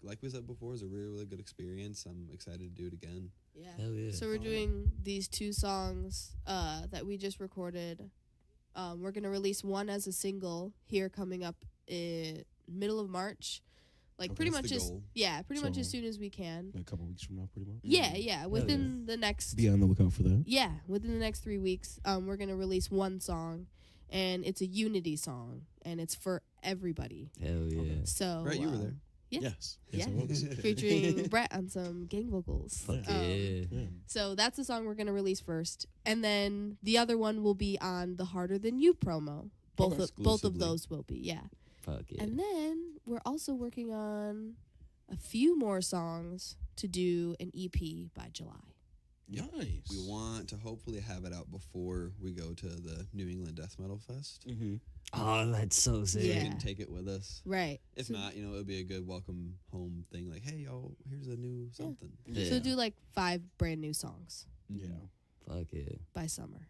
like we said before, it was a really really good experience. I'm excited to do it again. Yeah. Hell yeah. So we're doing these 2 songs that we just recorded. We're gonna release one as a single here coming up in middle of March, like Okay, pretty that's much the as goal. pretty much as So- soon as we can. Like a couple weeks from now, pretty much. Yeah, within the next Be on the lookout for that. within the next 3 weeks, we're gonna release one song, and it's a unity song, and it's for everybody. Hell yeah. So Right, you were there. Yeah. Yes. Yeah. I was. featuring Brett on some gang vocals. Fuck Um, yeah. Yeah. So that's the song we're gonna release first, and then the other one will be on the Harder Than You promo. Both Okay. of, both of Exclusively. those will be, yeah. Fuck yeah. And then we're also working on a few more songs to do an EP by July. Nice. We want to hopefully have it out before we go to the New England Death Metal Fest. Mm-hmm. Oh, that's so sick. So Yeah. we can take it with us. Right. If so, not, it would be a good welcome home thing. Like, hey, y'all, here's a new something. Yeah. So do like 5 brand new songs Yeah. Fuck yeah. by summer.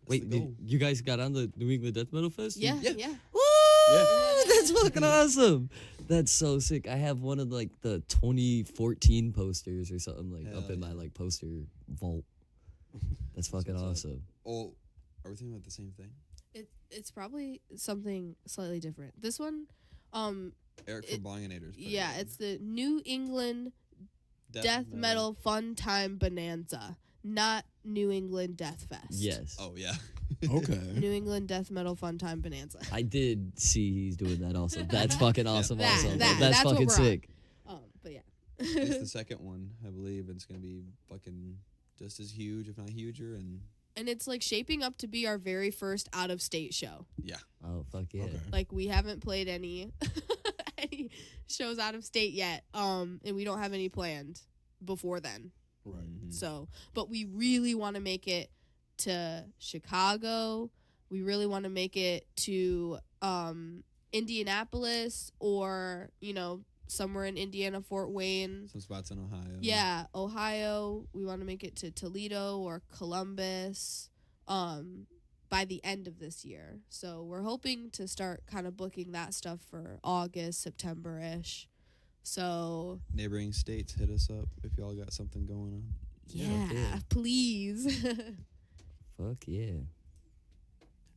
Wait, the goal. you guys got on the New England Death Metal Fest? Yeah, Yeah. yeah. Woo! That's fucking awesome. That's so sick. I have one of the 2014 posters or something up Hell in my yeah. poster vault. That's fucking what's up. awesome. Oh, are we thinking about the same thing? It's probably something slightly different. This one, Eric It- from Bonginators. yeah, it's the New England Death Metal. Metal Fun Time Bonanza, not New England Death Fest. Yes. Oh, yeah. Okay. New England Death Metal Fun Time Bonanza. I did see he's doing that also. That's fucking awesome That- also. that- That's that's what fucking we're on. sick. But yeah. It's the second one, I believe. It's going to be fucking just as huge, if not huger. And And it's like shaping up to be our very first out of state show. yeah. Oh, fuck yeah. Okay. Like we haven't played any any shows out of state yet. And we don't have any planned before then. Right. Mhm. So, but we really want to make it to Chicago. We really want to make it to Indianapolis or, somewhere in Indiana, Fort Wayne. Some spots in Ohio. Yeah, Ohio. We want to make it to Toledo or Columbus by the end of this year. So we're hoping to start kind of booking that stuff for August, September-ish. So Neighboring states, hit us up if y'all got something going on. yeah, yeah. please. Fuck yeah.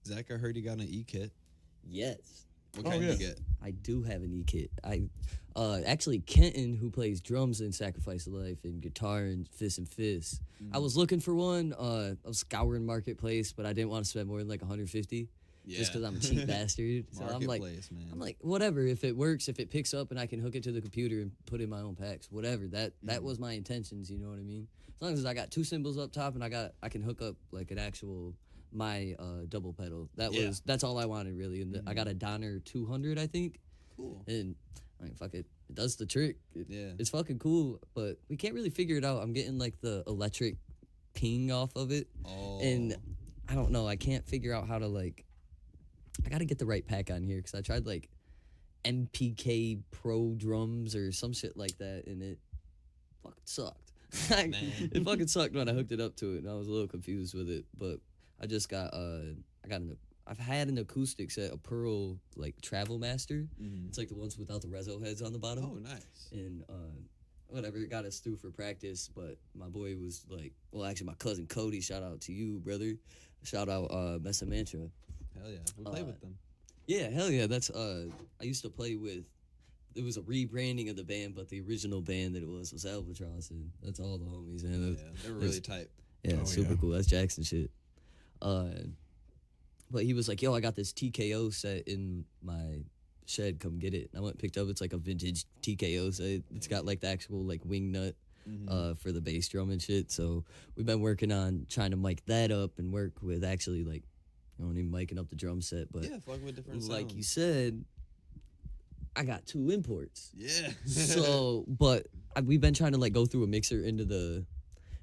Zach, I heard you got an e-kit. Yes. What Oh, kind yeah. did you get? I do have an e-kit. Actually Kenton, who plays drums in Sacrifice of Life and guitar in Fist and Fist. I was looking for one. I was scouring Marketplace, but I didn't want to spend more than $150 just because I'm a cheap bastard. So I'm like, Marketplace, man. whatever. If it works, if it picks up and I can hook it to the computer and put in my own packs, whatever. That was my intentions. You know what I mean? As long as I got 2 cymbals up top and I can hook up like an actual my double pedal. That's all I wanted really. And I got a Donner 200, I think. Cool. And I mean, fuck it. It does the trick. Yeah. It's fucking cool, but we can't really figure it out. I'm getting like the electric ping off of it. Oh. And I don't know. I can't figure out how to I got to get the right pack on here because I tried MPK Pro drums or some shit like that, and it fucking sucked. Man. It fucking sucked when I hooked it up to it, and I was a little confused with it. But I just got I've had an acoustic set, a Pearl Travel Master. Mhm. It's like the ones without the reso heads on the bottom. Oh, nice. And whatever, it got us through for practice. But my boy was actually my cousin Cody. Shout out to you, brother. Shout out Mesa Mantra. Hell yeah. We play with them. Yeah, hell yeah. That's I used to play with. It was a rebranding of the band, but the original band that it was Albatross, and that's all the homies. And Yeah, they were really tight. yeah, Oh, super yeah. cool. That's Jackson shit. But he was like, "Yo, I got this TKO set in my shed. Come get it." And I went and picked up. It's like a vintage TKO set. It's got the actual wing nut for the bass drum and shit. So we've been working on trying to mic that up and work with actually even micing up the drum set. But Yeah, fuck with different like sounds. you said, I got 2 imports. Yeah. So, but we've been trying to go through a mixer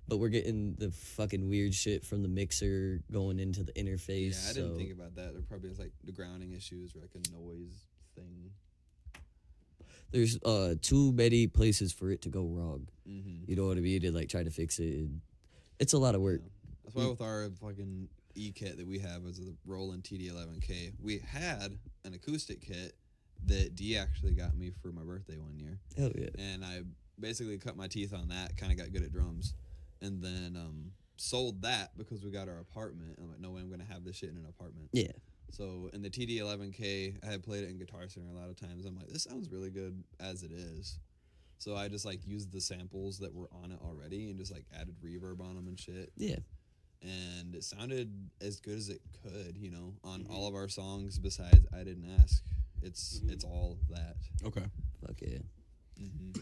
but we're getting the fucking weird shit from the mixer going into the interface. Yeah, I didn't so think about that. There probably is the grounding issues or a noise thing. there's too many places for it to go wrong. Mm-hmm. You know what I mean? To try to fix it. And it's a lot of work. That's why with our fucking E kit that we have is the Roland TD11K. We had an acoustic kit that Dee actually got me for my birthday one year. Hell yeah. And I basically cut my teeth on that, kind of got good at drums, and then sold that because we got our apartment. I'm like, no way I'm going to have this shit in an apartment. Yeah. So in the TD11K, I had played it in Guitar Center a lot of times. I'm like, this sounds really good as it is. So I just like used the samples that were on it already and just like added reverb on them and shit. Yeah. And it sounded as good as it could, you know, on all of our songs besides I Didn't Ask. It's all that. Okay. Fuck yeah. Mm-hmm.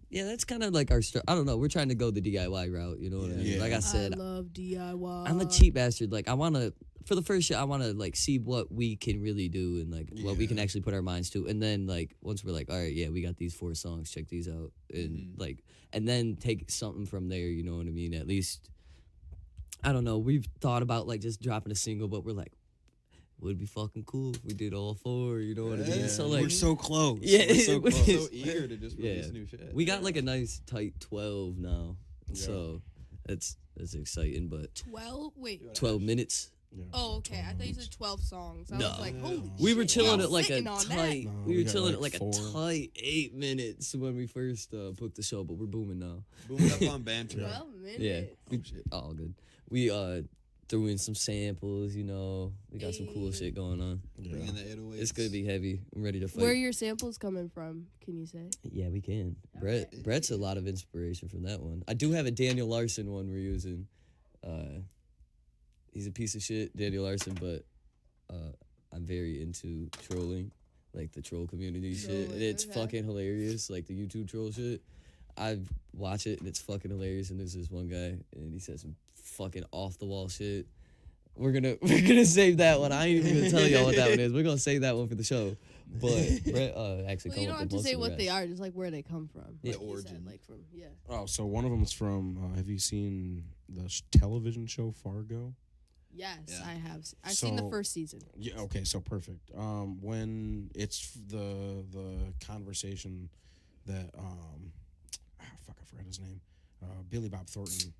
Yeah, that's kind of like our. I don't know. We're trying to go the DIY route. You know what I mean? Yeah. Like I said, I love DIY. I'm a cheap bastard. Like I want to, for the first shit, I want to like see what we can really do and like what we can actually put our minds to. And then like once we're like, all right, yeah, we got these 4 songs. Check these out. And like, and then take something from there. You know what I mean? At least, I don't know. We've thought about like just dropping a single, but we're like, would be fucking cool if we did all 4. You know what I mean? So like, we're so close. Yeah, We're so I'm close. so eager to just release new shit. we got like a nice tight 12 now. So that's exciting. But 12? Wait. 12 minutes. Yeah. Oh, okay. I thought you said 12 songs. I No. was like, holy We were shit, chilling y'all at like a sitting on that. tight. No, we we were got, chilling like, at 4. like a tight 8 minutes when we first booked the show, but we're booming now. Booming up on banter. 12 minutes. Yeah, Oh, shit. all good. We threw in some samples. You know, we got some cool Ayy. shit going on. Bringing the 808s. It's gonna be heavy. I'm ready to fight. Where are your samples coming from? Can you say? Yeah, we can. Okay. Brett's a lot of inspiration from that one. I do have a Daniel Larson one we're using. He's a piece of shit, Daniel Larson, but I'm very into trolling, like the troll community shit. And Trolling, it's okay. fucking hilarious, like the YouTube troll shit. I watch it and it's fucking hilarious. And there's this one guy and he says some fucking off the wall shit. We're gonna save that one. I ain't even gonna tell y'all what that one is. We're gonna save that one for the show. But Brett actually Well, you don't come up have with to most say of the what they rest. are, just like where they come from. Yeah. Like you said, Origin. like from, yeah. Oh, so one of them is from. Have you seen the television show Fargo? Yes, Yeah. I have. I've seen the So- first season. Yeah. Okay. So perfect. When it's the conversation that fuck, I forgot his name. Billy Bob Thornton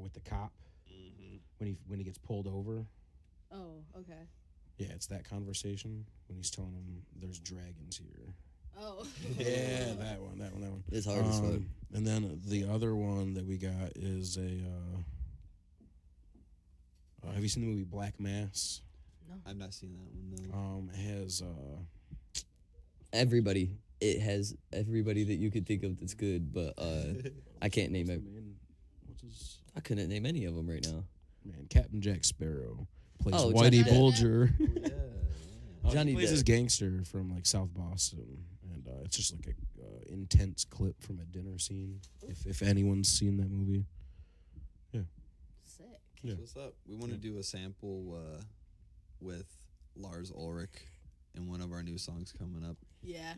with the cop when he gets pulled over. Oh, okay. Yeah, it's that conversation when he's telling him there's dragons here. Oh. Yeah, that one. It's hard as fuck. And then the other one that we got is a. Have you seen the movie Black Mass? I've not seen that one, though. It has Everybody. It has everybody that you could think of that's good, but I can't name it. What's his I couldn't name any of them right now. man? Captain Jack Sparrow plays Oh, Whitey Johnny Depp. Bulger. Yeah. Johnny he plays Depp. this gangster from like South Boston, and it's just like a intense clip from a dinner scene. If anyone's seen that movie, Sick. Yeah. So what's up? We want to do a sample with Lars Ulrich in one of our new songs coming up. Yeah.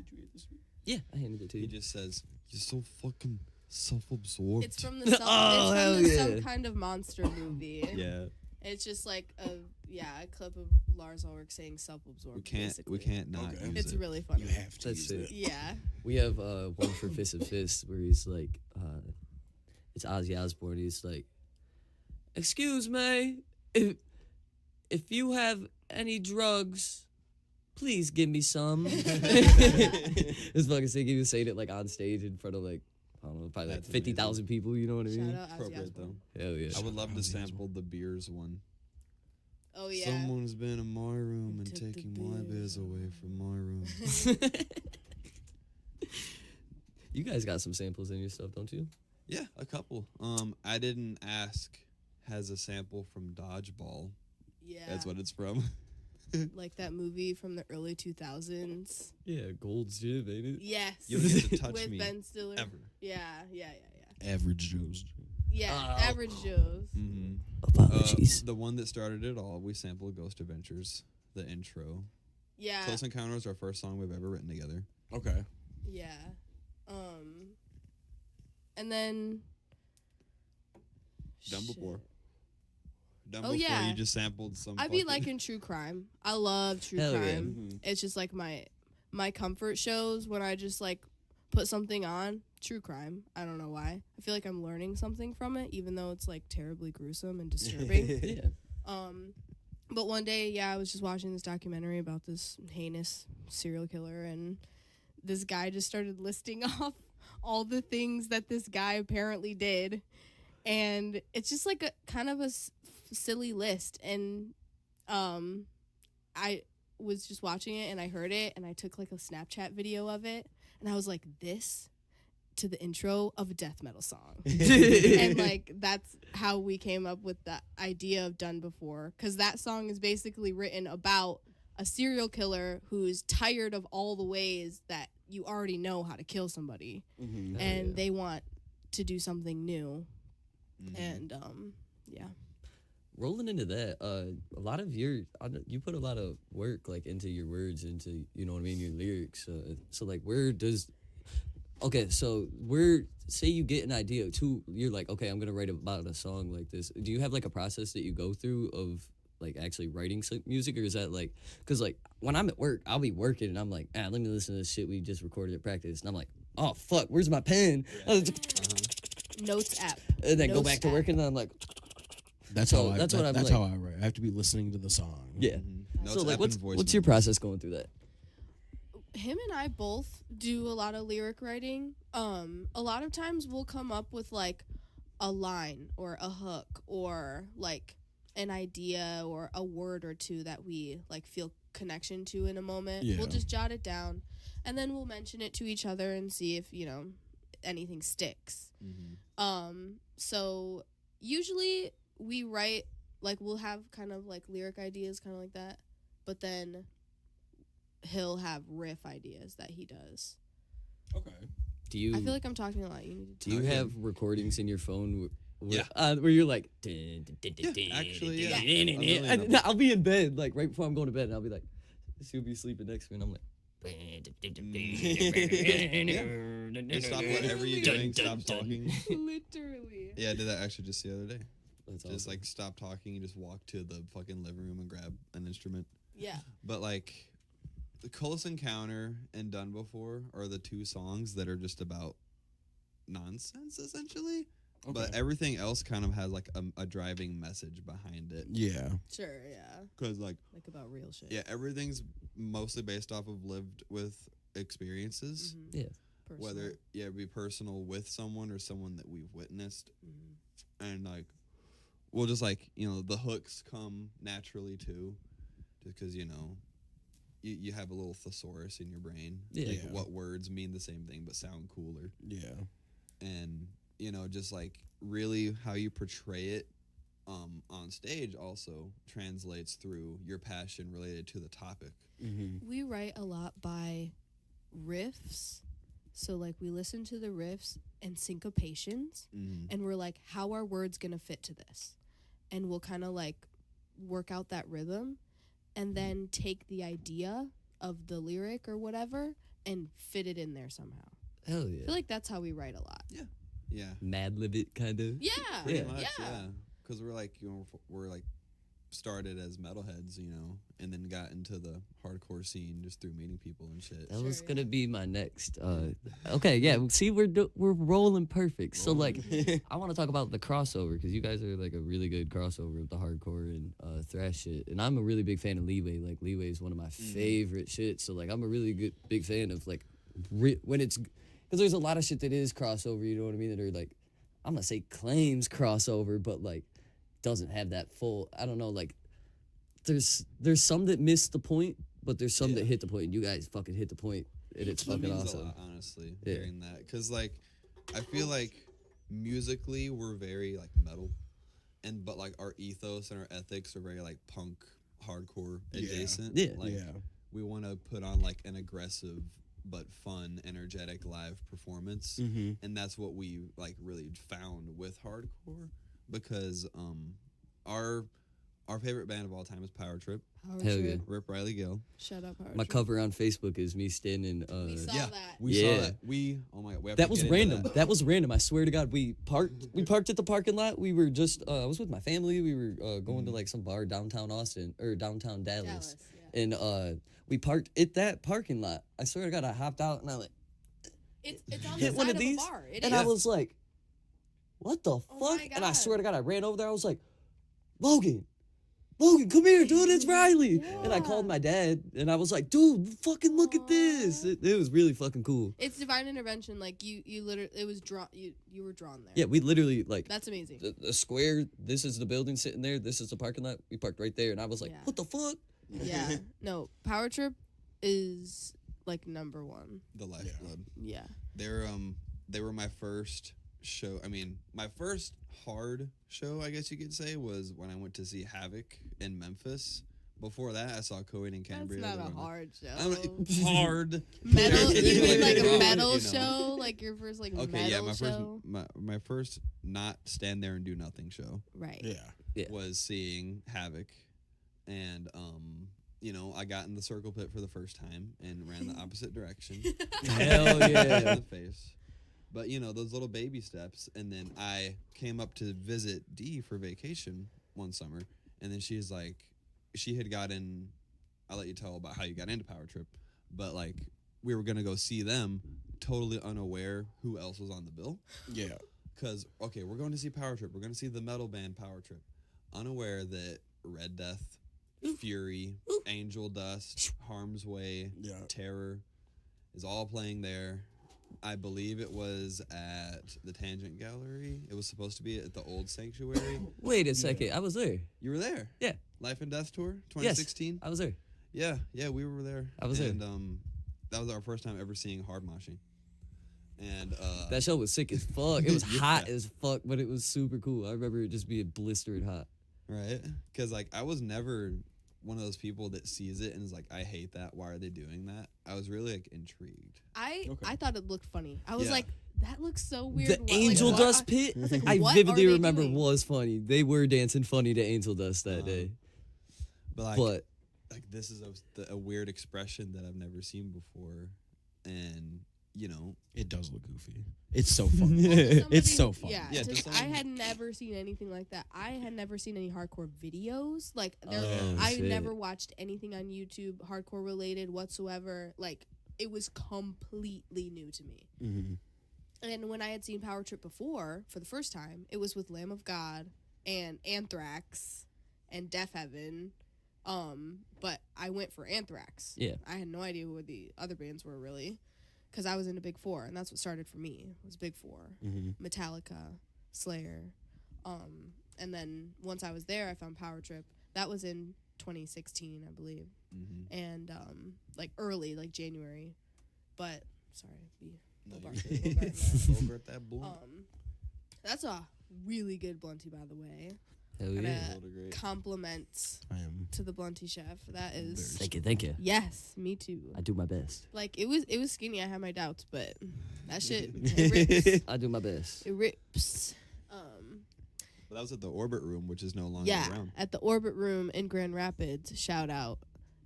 Yeah, I handed it to He you. just says, "You're so fucking self-absorbed." It's from the some, Oh, hell it's from the yeah. Some Kind of Monster movie. yeah. It's just like a clip of Lars Ulrich saying self-absorbed. We can't basically. not Okay. use It's it. really funny. you have to That's use it. that. Yeah. We have one for Fist of Fist where he's like, it's Ozzy Osbourne. He's like, "Excuse me, if you have any drugs, please give me some." This fucking sick. He was saying it like on stage in front of like, I don't know, probably like That's 50,000 people. You know what I Shout mean? out Ozzy Appropriate though. Osbourne. Hell yeah. I would love to Ozzy sample the beers one. Oh yeah. Someone's been in my room and Took the taking my beers beers away from my room. You guys got some samples in your stuff, don't you? Yeah, a couple. I Didn't Ask has a sample from Dodgeball. Yeah. That's what it's from. Like that movie from the early 2000s. Yeah, Gold's Gym, ain't it? Yes. You don't get to touch With me Ben Stiller. ever. Yeah. Average Joe's. Yeah. Oh. Average Joe's. Mm-hmm. Apologies. The one that started it all, we sampled Ghost Adventures, the intro. Yeah. Close Encounters, our first song we've ever written together. Okay. Yeah. And then Done before. Shit. Done Oh, before yeah. you just sampled some. I be fucking- liking true crime. I love true Hell yeah. crime. Mhm. It's just like my comfort shows when I just like put something on. True crime. I don't know why. I feel like I'm learning something from it, even though it's like terribly gruesome and disturbing. Yeah. But one day, yeah, I was just watching this documentary about this heinous serial killer, and this guy just started listing off all the things that this guy apparently did, and it's just like a kind of a silly list. And I was just watching it, and I heard it, and I took like a Snapchat video of it, and I was like, this to the intro of a death metal song. And like that's how we came up with the idea of Done Before, because that song is basically written about a serial killer who's tired of all the ways that you already know how to kill somebody, and they want to do something new. And yeah, rolling into that, a lot of you put a lot of work like into your words, into, you know what I mean, your lyrics. So like, where does say you get an idea too, you're like, okay, I'm gonna write about a song like this. Do you have like a process that you go through of like actually writing some music, or is that like, because like when I'm at work, I'll be working and I'm like, let me listen to this shit we just recorded at practice, and I'm like, oh fuck, where's my pen? Notes app, and then go Notes back to app. work, and then I'm like, That's So how I. that's what I'm That's like- how I write. I have to be listening to the song. yeah. Notes So like, app what's and voice what's your memos. process going through that? Him and I both do a lot of lyric writing. A lot of times we'll come up with like a line or a hook or like an idea or a word or two that we like feel connection to in a moment. Yeah. We'll just jot it down, and then we'll mention it to each other and see if, you know, anything sticks. So usually we write, like, we'll have kind of like lyric ideas kind of like that, but then he'll have riff ideas that he does. Okay. Do you I feel like I'm talking a lot. You need to do you Okay. have recordings in your phone Yeah. where you're like, actually, yeah. And I'll be in bed like right before I'm going to bed, and I'll be like, she'll be sleeping next to me, and I'm like, Just stop whatever you're doing, stop talking. literally. Yeah, I did that actually just the other day. That's Just awesome. like stop talking and just walk to the fucking living room and grab an instrument. Yeah. But like, the Close Encounter and Done Before are the two songs that are just about nonsense essentially. But everything else kind of has like a driving message behind it. Yeah. Sure. Yeah. Cause like, About real shit. yeah, everything's mostly based off of lived with experiences. Yeah. Whether it be personal with someone or someone that we've witnessed. And like, we'll just like, you know, the hooks come naturally too, just because, you know, you have a little thesaurus in your brain. Yeah. Like Yeah. what words mean the same thing but sound cooler. Yeah. And, you know, just like really how you portray it on stage also translates through your passion related to the topic. We write a lot by riffs. So like we listen to the riffs and syncopations, and we're like, how are words gonna fit to this? And we'll kind of like work out that rhythm, and then take the idea of the lyric or whatever and fit it in there somehow. Hell I yeah. feel like that's how we write a lot. Yeah. Mad Lib it kind of. Yeah. Pretty Yeah. much, yeah. Because we're like, you know, we're like started as metalheads, you know, and then got into the hardcore scene just through meeting people and shit. That was Sure, gonna be my next. Okay, yeah. See, we're rolling perfect. So like, I want to talk about the crossover, because you guys are like a really good crossover of the hardcore and thrash shit. And I'm a really big fan of Leeway. Like Leeway is one of my favorite shit. So like, I'm a really big fan of like when it's, because there's a lot of shit that is crossover. You know what I mean? That are like, I'm gonna say claims crossover, but like doesn't have that full. I don't know. Like there's some that miss the point, but there's some that hit the point. You guys fucking hit the point, and it's That fucking means awesome. a lot, honestly, Yeah. hearing that. Because, like, I feel like musically we're very, like, metal. But, like, our ethos and our ethics are very, like, punk, hardcore adjacent. Yeah. Like, Yeah. we want to put on, like, an aggressive but fun, energetic live performance. And that's what we, like, really found with hardcore. Because our favorite band of all time is Power Trip. Power Hell Trip. Rip Riley Gill. Shut up, Power My Trip. cover on Facebook is me standing. We saw yeah, that. we Yeah. saw that. Oh my god, we have That to was get into random. that. That was random. I swear to God, we parked at the parking lot. We were just. I was with my family. We were going to like some bar downtown Austin or downtown Dallas, yeah. and we parked at that parking lot. I swear to God, I hopped out and I like It's on hit the one side of these, a bar. It and is. I was like, "What the Oh fuck?" my And I God. swear to God, I ran over there. I was like, "Logan, Logan, come here, dude, it's Riley. And I Yeah. called my dad, and I was like, dude, fucking look at this. It was really fucking cool. It's divine intervention. Like you literally, it was drawn. You were drawn there. Yeah, we literally, like, That's amazing. the square, this is the building sitting there, this is the parking lot. We parked right there, and I was like, Yeah. what the fuck? Yeah. No, Power Trip is like number one. The lifeblood. Yeah. They were my first show. I mean, my first hard show, I guess you could say, was when I went to see Havoc in Memphis. Before that, I saw Coheed and That's Cambria. not the a one- hard show. hard. Metal. Can You mean like a rock, metal you know? show? Like your first like Okay, metal yeah, my show? first my first not stand there and do nothing show Right. Yeah. Yeah. was seeing Havoc, and you know, I got in the circle pit for the first time and ran the opposite direction. Hell In yeah. the face. But you know, those little baby steps, and then I came up to visit Dee for vacation one summer, and then she's like, she had gotten. I'll let you tell about how you got into Power Trip, but like we were gonna go see them, totally unaware who else was on the bill. Yeah. Cause okay, we're going to see Power Trip. We're going to see the metal band Power Trip, unaware that Red Death, Fury, Angel Dust, Harm's Way, Yeah. Terror is all playing there. I believe it was at the Tangent Gallery. It was supposed to be at the old Sanctuary. Wait a second, I was there. You were there. Yeah. Life and Death Tour, Yes, 2016. I was there. Yeah, we were there. I was there. and that was our first time ever seeing hard moshing. And That show was sick as fuck. It was Yeah. hot as fuck, but it was super cool. I remember it just being blistering hot. right? Because like I was never one of those people that sees it and is like, I hate that. Why are they doing that? I was really like intrigued. Okay. I thought it looked funny. I was Yeah. like, that looks so weird. The What- Angel what Dust are- Pit, like, I what are vividly they remember doing? was funny. They were dancing funny to Angel Dust that day. But like, But this is a weird expression that I've never seen before, and you know, It does look goofy. It's so fun. Somebody- It's so fun. Yeah, Yeah, just- to I someone- had never seen anything like that. I had never seen any hardcore videos. Like, Oh, I shit. never watched anything on YouTube hardcore related whatsoever. Like, it was completely new to me. Mm-hmm. And when I had seen Power Trip before, for the first time, it was with Lamb of God and Anthrax and Death Heaven. But I went for Anthrax. Yeah. I had no idea who the other bands were really, because I was into Big Four, and that's what started for me. Was Big Four, Mm-hmm. Metallica, Slayer, and then once I was there, I found Power Trip. That was in 2016, I believe, and like early, like January. But sorry, no, Bogart- you're Bogart, yeah. over at that blunt. That's a really good bluntie, by the way. hell And, yeah. Rolled a great. Compliments I am. to the bluntie chef. That is Thank you. yes, me too. I do my best. Like it was skinny. I had my doubts, but that shit it rips. I do my best. It rips. But that was at the Orbit Room, which is no longer Yeah, around. at the Orbit Room in Grand Rapids. Shout out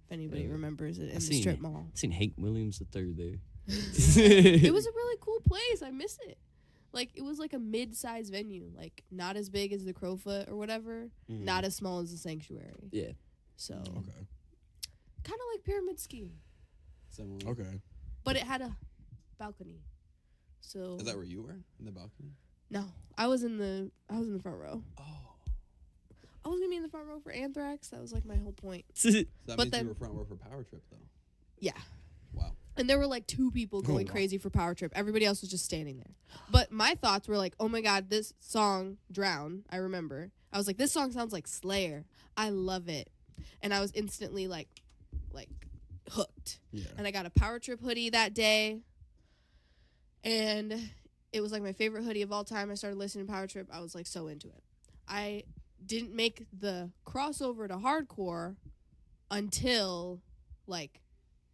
if anybody Yeah. remembers it in I the seen strip it. mall. I seen Hank Williams III there. It was a really cool place. I miss it. Like it was like a mid-size venue, like not as big as the Crowfoot or whatever, Mm. not as small as the Sanctuary. Yeah. So Okay. kind of like Pyramid Scheme, Similar. Okay. but it had a balcony. So Is that where you were in the balcony? no, I was in the front row. Oh, I was gonna be in the front row for Anthrax. That was like my whole point. so that But means then- you were front row for Power Trip, though. Yeah. Wow. And there were like two people going wow. crazy for Power Trip. Everybody else was just standing there. But my thoughts were like, oh my God, this song, Drown, I remember. I was like, this song sounds like Slayer. I love it. And I was instantly like hooked. Yeah. And I got a Power Trip hoodie that day. And it was like my favorite hoodie of all time. I started listening to Power Trip. I was like so into it. I didn't make the crossover to hardcore until like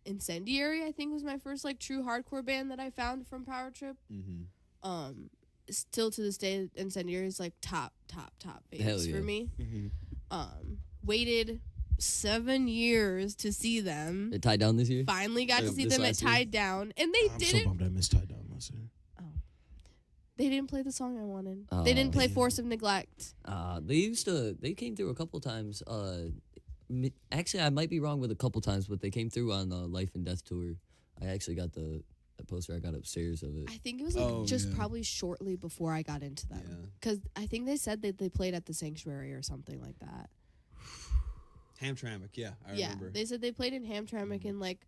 Incendiary, I think, was my first like true hardcore band that I found from Power Trip. Mm-hmm. Still to this day, Incendiary is like top Hell faves yeah. for me. Mm-hmm. Waited 7 years to see them. It tied down this year. Finally got to see This them at last year? Tied Down, and they I'm so didn't. bummed I missed Tie Down last year. They didn't play the song I wanted. Oh. They didn't play Damn. Force of Neglect. They came through a couple times. Actually, I might be wrong with a couple times, but they came through on Life and Death Tour. I actually got the poster. I got upstairs of it. I think it was like Oh, just yeah. probably shortly before I got into them. Yeah. Because I think they said that they played at the Sanctuary or something like that. Hamtramck, yeah, I Yeah, remember. they said they played in Hamtramck in like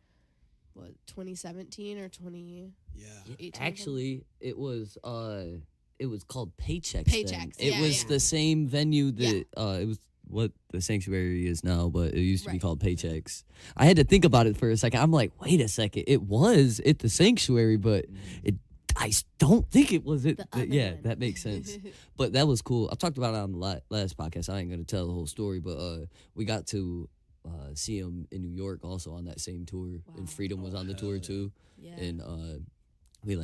what 2017 or 2018. Yeah. Actually, it was called Paychecks. Paychecks, Then. It yeah, was yeah. the same venue that Yeah. it was what the Sanctuary is now, but it used to be Right. called Paychecks. I had to think about it for a second. I'm like, wait a second, it was at the Sanctuary, but it. Don't think it was it. The other Yeah, one. that makes sense. But that was cool. I talked about it on the last podcast. I ain't gonna tell the whole story, but we got to see him in New York also on that same tour, Wow. and Freedom was Oh, on the hell tour yeah. too. Yeah. And we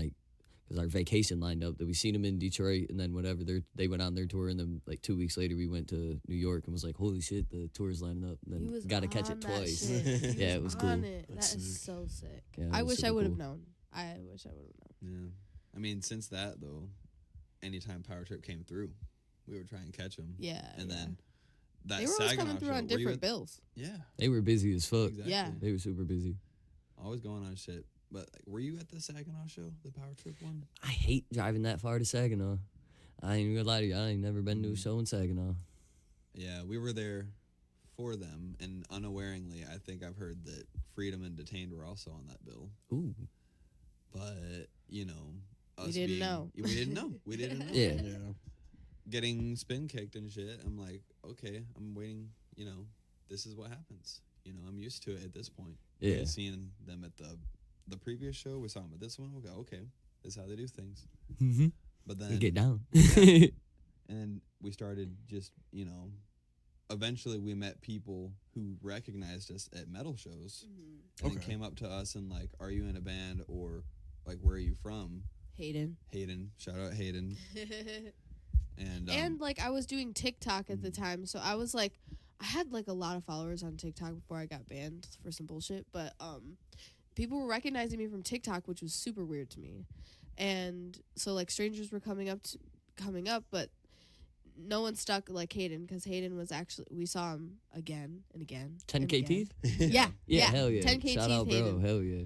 because our vacation lined up that we seen them in Detroit, and then whatever they went on their tour, and then like 2 weeks later we went to New York and was like, holy shit, the tour's lining up, and He then was got to catch on it that twice. shit. He Yeah, it was on cool. it. That's That is sick. so sick. Yeah, it I was wish I super would have cool. known. I wish I would have known. Yeah. I mean, since that though, anytime Power Trip came through, we would try and catch them. Yeah. And yeah. then that they were always Saginaw coming through show, on were you different at- bills. Yeah. They were busy as fuck. Exactly. Yeah. They were super busy. Always going on shit. But like, were you at the Saginaw show, the Power Trip one? I hate driving that far to Saginaw. I ain't gonna lie to you. I ain't never been to a show in Saginaw. Yeah, we were there for them, and unawareingly, I think I've heard that Freedom and Detained were also on that bill. Ooh. But you know, We us didn't being- know. We didn't know. We didn't know. Yeah. Yeah. Getting spin kicked and shit. I'm like, okay, I'm waiting. You know, this is what happens. You know, I'm used to it at this point. Yeah. Seeing them at the previous show, we saw them at this one. We go, okay, this is how they do things. Mm-hmm. But We then, get down. and we started just, you know, eventually we met people who recognized us at metal shows, and then Okay. came up to us and like, are you in a band, or like, where are you from? Hayden. Hayden, shout out Hayden, and And like I was doing TikTok at the time, so I was like, I had like a lot of followers on TikTok before I got banned for some bullshit, but people were recognizing me from TikTok, which was super weird to me. And so like strangers were coming up, but no one stuck like Hayden, because Hayden was actually, we saw him again and again. 10K and again. teeth? Yeah, Yeah, hell yeah. 10K Shout teeth out, bro. Hayden. Hell yeah.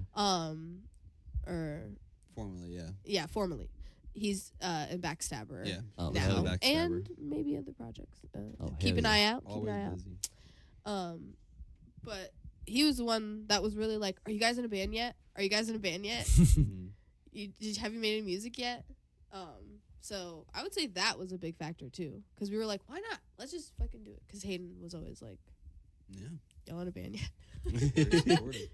formerly, yeah, Yeah, formerly. He's a backstabber. yeah, Oh, Now. hell. Backstabber. And maybe other projects. Oh, keep hell an yeah. eye out. Keep always an eye out. busy. But he was the one that was really like, "Are you guys in a band yet? Are you guys in a band yet? Mhm. Have you made any music yet?" So I would say that was a big factor too, because we were like, "Why not? Let's just fucking do it." Because Hayden was always like, Yeah, "Y'all in a band yet?" very supportive.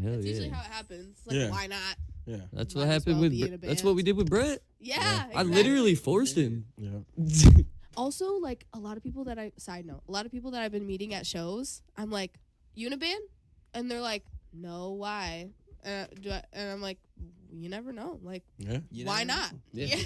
Hell That's usually yeah. how it happens. Like, Yeah. why not? Yeah. That's Might what as happened well with. be in a That's what band. we did with Brett. Yeah, I exactly. literally forced him. Yeah. Also, like a lot of people that a lot of people that I've been meeting at shows, I'm like, "You in a band?" And they're like, "No, why?" And I'm like, "You never know. Like, Yeah. You why never not? know. Yeah.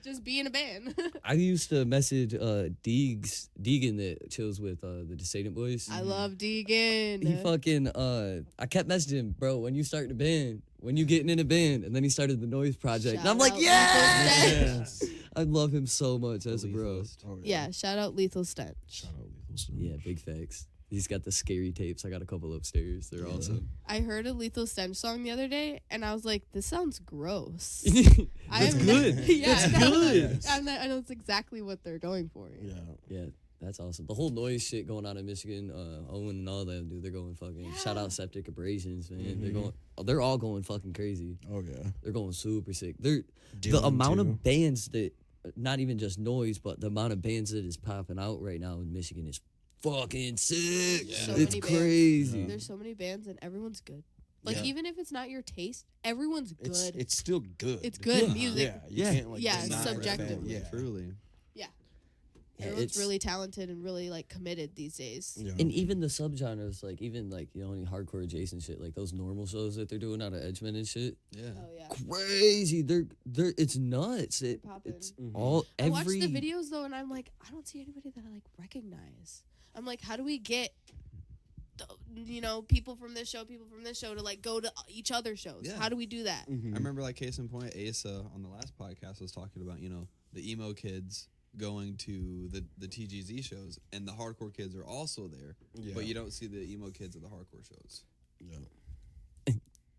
Just be in a band." I used to message Deegan that chills with the Descendant Boys. I love Deegan. He fucking I kept messaging him, bro, when you start the band, when you getting in a band, and then he started the Noise Project. and I'm Shout like, out yeah! Lethal Yes. I love him so much as a bro. Lethalist. Oh, Yeah, shout out Lethal Stench. Shout out Lethal Stench. Yeah, big facts. He's got the scary tapes. I got a couple upstairs. They're Yeah. awesome. I heard a Lethal Stench song the other day, and I was like, "This sounds gross." That's am- good. Yeah, That's I know. good. I know it's exactly what they're going for. Yeah. Yeah, that's awesome. The whole noise shit going on in Michigan, Owen and all them, dude, they're going fucking. Shout Yeah. out Septic Abrasions, man. They're Mhm. going. They're all going fucking crazy. Oh yeah. They're going super sick. They're the Dylan, amount too. of bands that, not even just noise, but the amount of bands that is popping out right now in Michigan is fucking sick. Yeah. So It's many bands. crazy. Yeah. There's so many bands, and everyone's good. Like Yeah. even if it's not your taste, everyone's good. It's still good. It's good Yeah. music. Yeah. You Yeah. can't like Yeah, deny that. subjectively. Yeah. Truly. Yeah, Everyone's it's- really talented and really like committed these days. Yeah. And even the subgenres, like even like any hardcore adjacent shit, like those normal shows that they're doing out of Edgemont and shit, Yeah. Oh yeah. crazy. They're it's nuts. Poppin'. It's Mhm. all I watch every. the videos though, and I'm like, I don't see anybody that I like recognize. I'm like, how do we get, people from this show to like go to each other's shows? Yeah. How do we do that? Mhm. I remember, like, case in point, Asa on the last podcast was talking about, the emo kids going to the TGZ shows, and the hardcore kids are also there, Yeah. but you don't see the emo kids at the hardcore shows. Yeah.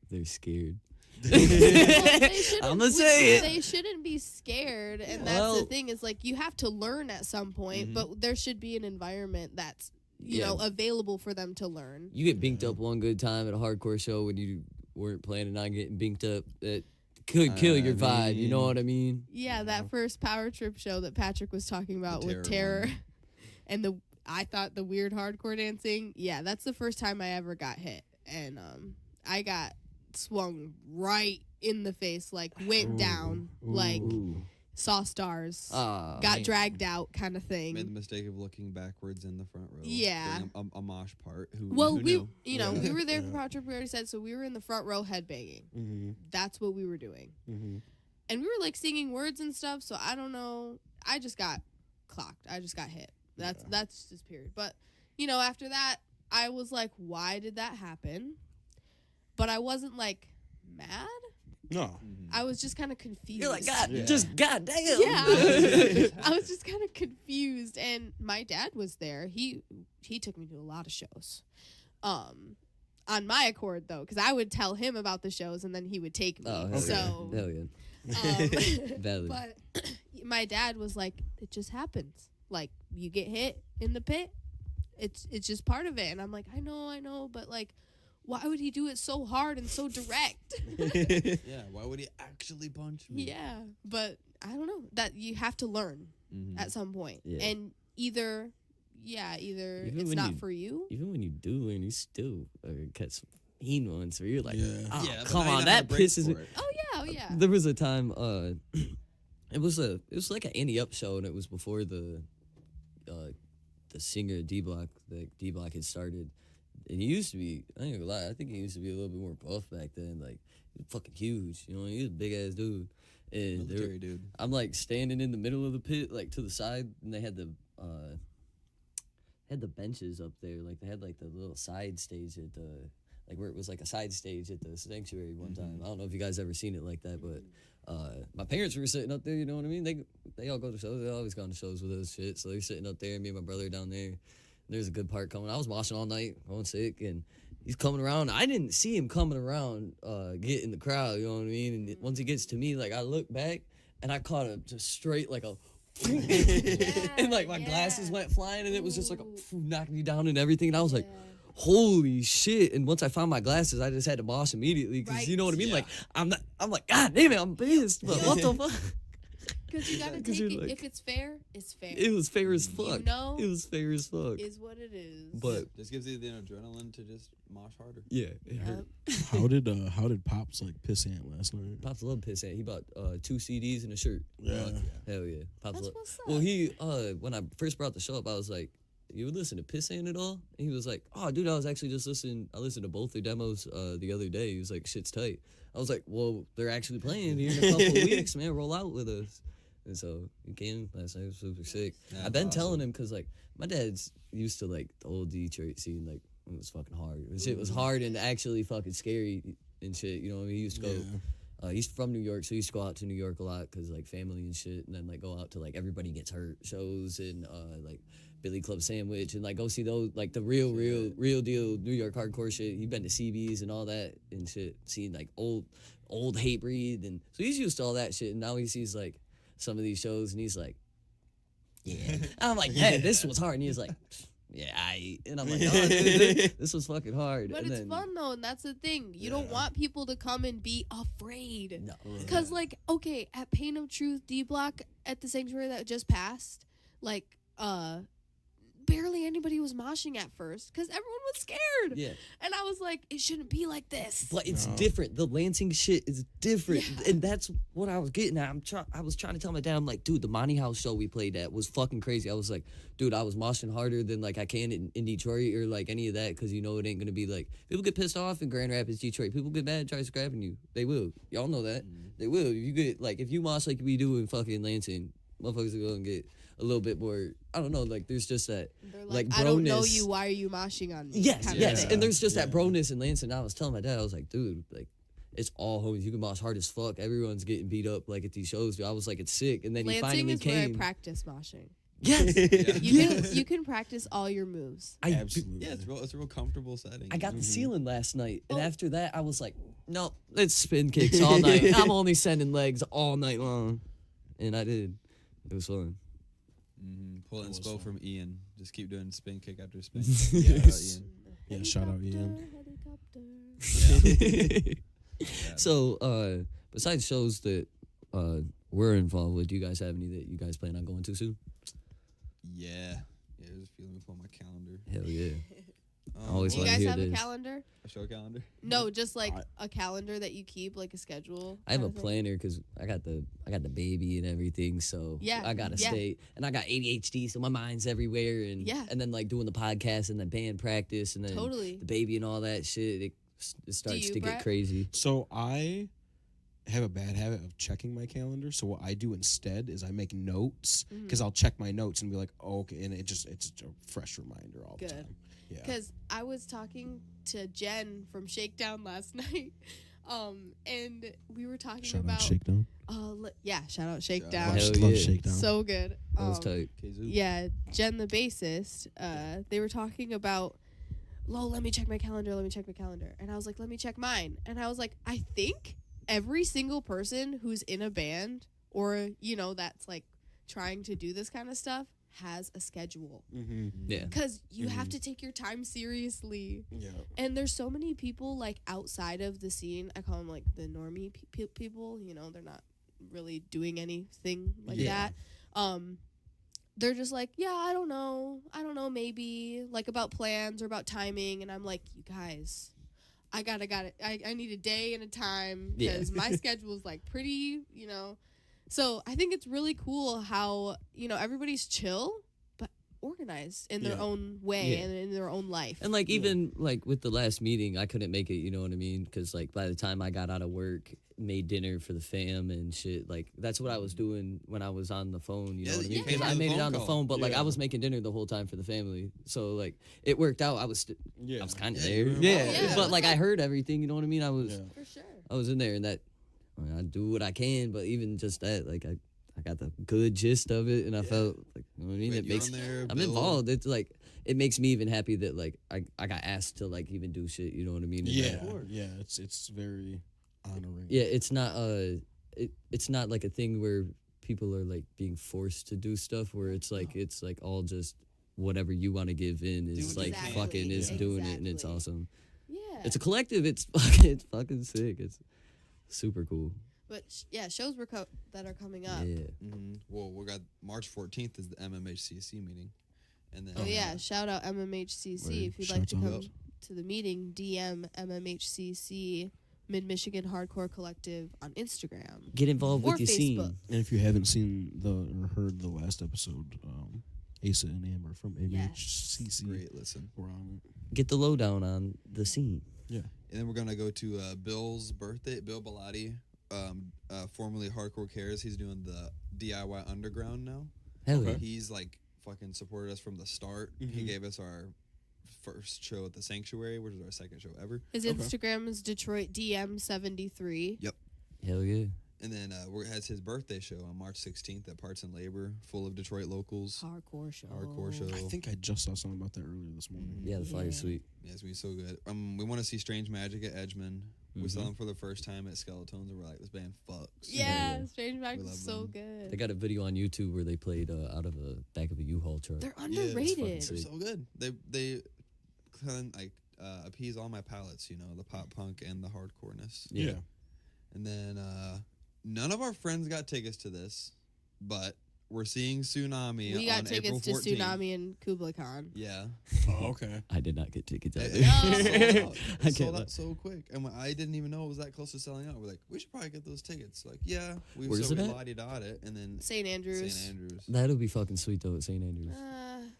They're scared. Well, they shouldn't- I'ma say it. They shouldn't be scared, and that's the Well- thing. Is like you have to learn at some point, Mhm. but there should be an environment that's you know, available for them to learn. You get binked up one good time at a hardcore show when you weren't planning on getting binked up. That could kill your vibe. You know what I mean? Yeah, that first Power Trip show that Patrick was talking about with Terror and I thought the weird hardcore dancing. Yeah, that's the first time I ever got hit. And I got swung right in the face, like went down, like saw stars, got dragged out kind of thing. Made the mistake of looking backwards in the front row. Yeah. A mosh part. Who we knew? You know, we were there for Power Trip, we already said, so we were in the front row headbanging. Mm-hmm. That's what we were doing. Mm-hmm. And we were like singing words and stuff, so I don't know. I just got clocked. I just got hit. That's just period. But, you know, after that, I was like, why did that happen? But I wasn't like mad. No. I was just kind of confused. You're like, God, just goddamn. Yeah. I was just kind of confused. And my dad was there. He took me to a lot of shows. On my accord, though, because I would tell him about the shows and then he would take me. Oh, so, hell yeah. Valid. But my dad was like, it just happens. Like, you get hit in the pit. It's just part of it. And I'm like, I know, but like, why would he do it so hard and so direct? Yeah, why would he actually punch me? Yeah, but I don't know. That you have to learn at some point. Yeah. And either Even it's when not you- for you. Even when you do learn, you still catch some mean ones where you're like, Yeah. oh, Yeah, but come now you on, know how to that brace pisses me. for it. Oh yeah. There was a time, it was like an Annie Up show, and it was before the singer D Block, that D Block had started. And he used to be, I ain't gonna lie, I think he used to be a little bit more buff back then. Like, he was fucking huge, you know, he was a big ass dude. And Military dude. I'm like standing in the middle of the pit, like to the side, and they had the benches up there. Like, they had like the little side stage at the, like where it was like a side stage at the sanctuary one time. I don't know if you guys ever seen it like that, but my parents were sitting up there, you know what I mean? They all go to shows, they always gone to shows with us shit. So they're sitting up there, me and my brother down there. There's a good part coming. I was watching all night, going sick, and he's coming around. I didn't see him coming around, get in the crowd, you know what I mean? And once he gets to me, like, I look back, and I caught him just straight, like a... and, like, my glasses went flying, and it was just like, knocked me down and everything. And I was like, holy shit. And once I found my glasses, I just had to mosh immediately, because you know what I mean? Yeah. Like, I'm like, God damn it, I'm pissed, but what the fuck? Because you gotta take it. If it's fair, it's fair. It was fair as fuck. You know, it was fair as fuck. is what it is. But This gives you the adrenaline to just mosh harder. yeah, it hurt. How did Pops like piss ant last night? Pops loved piss ant. He bought 2 CDs and a shirt. Yeah. Hell yeah. Pops That's loved. what's up. Well, he when I first brought the show up, I was like, "You would listen to Piss Ant at all?" And he was like, "Oh, dude, I was actually just listening. I listened to both their demos the other day." He was like, "Shit's tight." I was like, "Well, they're actually playing here in a couple of weeks, man. Roll out with us." And so he came last night. It was super sick. Yeah, I've been awesome. telling him because like my dad's used to like the old Detroit scene. Like it was fucking hard. Shit was hard and actually fucking scary and shit. You know what I mean? He used to go. He's from New York, so he used to go out to New York a lot because like family and shit, and then like go out to like Everybody Gets Hurt shows and like Billy Club Sandwich and like go see those like the real deal New York hardcore shit. He been to CB's and all that and shit, seen like old Hate Breed, and so he's used to all that shit. And now he sees like some of these shows, and he's like, yeah. And I'm like, hey, this was hard, and he's like, yeah, and I'm like, oh, dude, this was fucking hard. But and it's then, fun though, and that's the thing. You don't want people to come and be afraid. No. Because, like, okay, at Pain of Truth D Block at the sanctuary that just passed, like, barely anybody was moshing at first because everyone was scared. Yeah. And I was like, it shouldn't be like this. But it's different. The Lansing shit is different, and that's what I was getting at. I was trying to tell my dad, I'm like, dude, the Monty House show we played at was fucking crazy. I was like, dude, I was moshing harder than like I can in Detroit or like any of that, because you know it ain't gonna be like people get pissed off in Grand Rapids, Detroit. People get mad, try scrapping you. They will. Y'all know that. They will. You get like if you mosh like we do in fucking Lansing, motherfuckers are gonna get a little bit more. I don't know. Like there's just that. They're like I don't know broness. you. Why are you moshing on me? Yes, kind of yes. thing. And there's just that broness in Lansing. I was telling my dad, I was like, dude, like, it's all homies. You can mosh hard as fuck. Everyone's getting beat up, like, at these shows. Dude. I was like, it's sick. And then he Lansing finally is came. where I practice moshing. Yes. You can practice all your moves. Absolutely. Yeah, it's a real comfortable setting. I got the ceiling last night. Oh. And after that, I was like, nope, it's spin kicks all night. I'm only sending legs all night long. And I did. It was fun. Pull That was inspo fun. from Ian. Just keep doing spin kick after spin. Yes. Ian. Yeah, shout out Ian. So, besides shows that we're involved with, do you guys have any that you guys plan on going to soon? Yeah. Yeah, just feeling me pull my calendar. Hell yeah. Um, Always Do you wanna guys hear have a this. calendar? a show calendar. No, just like I- a calendar that you keep, like a schedule. I have a kinda thing? planner because I got the baby and everything, so Yeah, I gotta yeah. stay. And I got ADHD, so my mind's everywhere. And Yeah. and then like doing the podcast and then band practice and then Totally. the baby and all that shit. It starts you, to Brett? get crazy. So I have a bad habit of checking my calendar. So what I do instead is I make notes Mm-hmm. because I'll check my notes and be like, oh, okay, and it's a fresh reminder all the Good. time. Yeah. Because I was talking to Jen from Shakedown last night, and we were talking Shout about out Shakedown. shout out out. Shakedown. Hell Love yeah. Shakedown. So good. That was tight. Kazoo. Yeah, Jen the bassist. They were talking about, let me check my calendar. Let me check my calendar. And I was like, let me check mine. And I was like, I think every single person who's in a band or that's like trying to do this kind of stuff has a schedule. Mm-hmm. Yeah. Because you have to take your time seriously. Yeah. And there's so many people like outside of the scene. I call them like the normie people. They're not really doing anything like Yeah. that. They're just like, yeah, I don't know, maybe like about plans or about timing. And I'm like, you guys, I got it. I need a day and a time Yeah. because my schedule is like pretty. So I think it's really cool how everybody's chill but organized in their Yeah. own way Yeah. and in their own life. And like even like with the last meeting, I couldn't make it. You know what I mean? Because like by the time I got out of work, made dinner for the fam and shit. Like that's what I was doing when I was on the phone. You know Yeah, what I you mean? came Because on I the made it phone on the call. phone, but like I Yeah. was making dinner the whole time for the family. So like it worked out. I was Yeah. I was kind of Yeah, there. you were Yeah, involved. Yeah, but like I heard everything. You know what I mean? I was Yeah. For sure. I was in there, and that I do what I can. But even just that, like I got the good gist of it, and I felt like you know what I mean. Wait, It you're makes on there, I'm Bill? involved. It's like it makes me even happy that like I got asked to like even do shit. You know what I mean? And Yeah. that- Yeah. It's very honoring. yeah. It's not it's not like a thing where people are like being forced to do stuff. Where it's like all just whatever you want to give in is what you like can. fucking is Exactly. doing it, and it's awesome. Yeah. It's a collective. It's fucking sick. It's super cool. But shows that are coming up. Yeah. Well, we got March 14th is the MMHCC meeting, and then Oh yeah, shout out MMHCC Word. if you'd like to Shouts come out. to the meeting. DM MMHCC Mid Michigan Hardcore Collective on Instagram. Get involved Or with your Facebook. scene. And if you haven't seen or heard the last episode, Asa and Amber from MHCC, great listen. were on it. Get the lowdown on the scene. Yeah. And then we're gonna go to Bill's birthday. Bill Bellotti, formerly Hardcore Cares. He's doing the DIY Underground now. Hell Okay. yeah. He's like fucking supported us from the start. He Mhm. gave us our first show at the Sanctuary, which is our second show ever. His Okay. Instagram is Detroit DM73. Hell yeah. And then has his birthday show on March 16th at Parts and Labor, full of Detroit locals. Hardcore show. Hardcore show. I think I just saw something about that earlier this morning. Yeah, the Yeah. fire's sweet. Yeah, it's gonna be so good. We want to see Strange Magic at Edgemond. We saw them for the first time at Skeletons, and we're like, this band fucks. Yeah, Yeah. Strange Magic We is love so them. good. They got a video on YouTube where they played out of a back of a U-Haul truck. They're Yeah, it's underrated. fucking They're so good. They kind of like appease all my palates, the pop punk and the hardcoreness. Yeah. And then none of our friends got tickets to this, but we're seeing Tsunami We got on April tickets to 14th. Tsunami and Kubla Khan. Yeah. Oh, okay. I did not get tickets It- either. it No. sold out. It I sold can't out so quick. And I didn't even know it was that close to selling out. We're like, we should probably get those tickets. Like, yeah. Where's so it we at? la-di-da'd it. And then St. Andrews. St. Andrews. That'll be fucking sweet though at St. Andrews.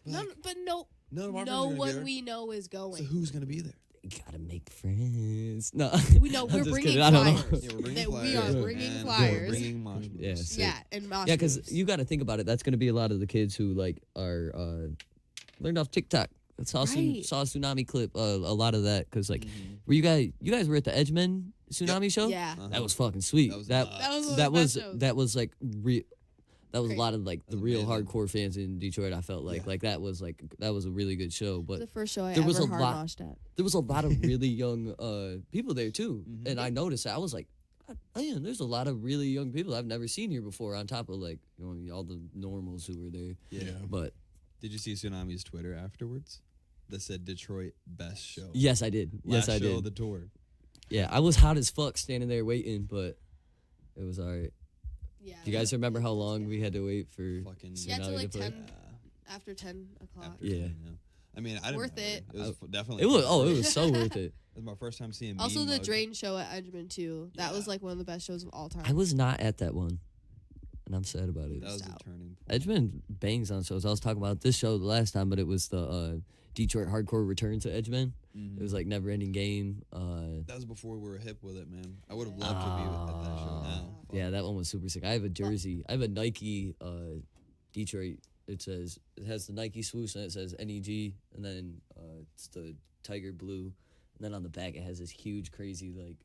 But no None of our friends are no gonna be one there. we know is going. So who's going to be there? You gotta make friends. No. We know I'm we're just bringing kidding. I don't know. flyers. Yeah, we're bringing That flyers. we are Yeah. bringing and flyers. We're bringing mosh moves. Yeah, sick. Yeah, and mosh Yeah, because moves. you got to think about it. That's going to be a lot of the kids who like are learned off TikTok. I saw Right. saw a Tsunami clip. A lot of that because like, were you guys were at the Edgemen Tsunami show? Yeah. That was fucking sweet. That was That nuts. That was one of that the was best shows. that was like that was Great. a lot of like the That was real amazing. hardcore fans in Detroit. I felt like Yeah. that was a really good show. But the first show I there ever was a hard lot- moshed at. there was a lot of really young people there too, Mhm. and I noticed that. I was like, Man, there's a lot of really young people I've never seen here before. On top of like all the normals who were there. Yeah. But Did you see Tsunami's Twitter afterwards? That said Detroit best show. yes, I did. Yes, Last I show did. of the tour. Yeah, I was hot as fuck standing there waiting, but it was all right. Yeah. Do you guys remember how long we had to wait for Fucking Yeah, till Tsunami like to play? 10 after 10 o'clock. After Yeah. 10, I mean, I didn't Worth know it. It was definitely. It was fun. it was so worth it. It was my first time seeing. Also, Mean the Mug. Drain show at Edgemont too. That was Yeah. like one of the best shows of all time. I was not at that one, and I'm sad about it. That was a out. turning point. Edgemont bangs on shows. I was talking about this show the last time, but it was the Detroit Hardcore Return to Edgemont. It was like Never Ending Game. That was before we were hip with it, man. I would have loved to be at that show now. Yeah, that one was super sick. I have a jersey. I have a Nike Detroit. It has the Nike swoosh and it says NEG, and then it's the tiger blue, and then on the back it has this huge crazy like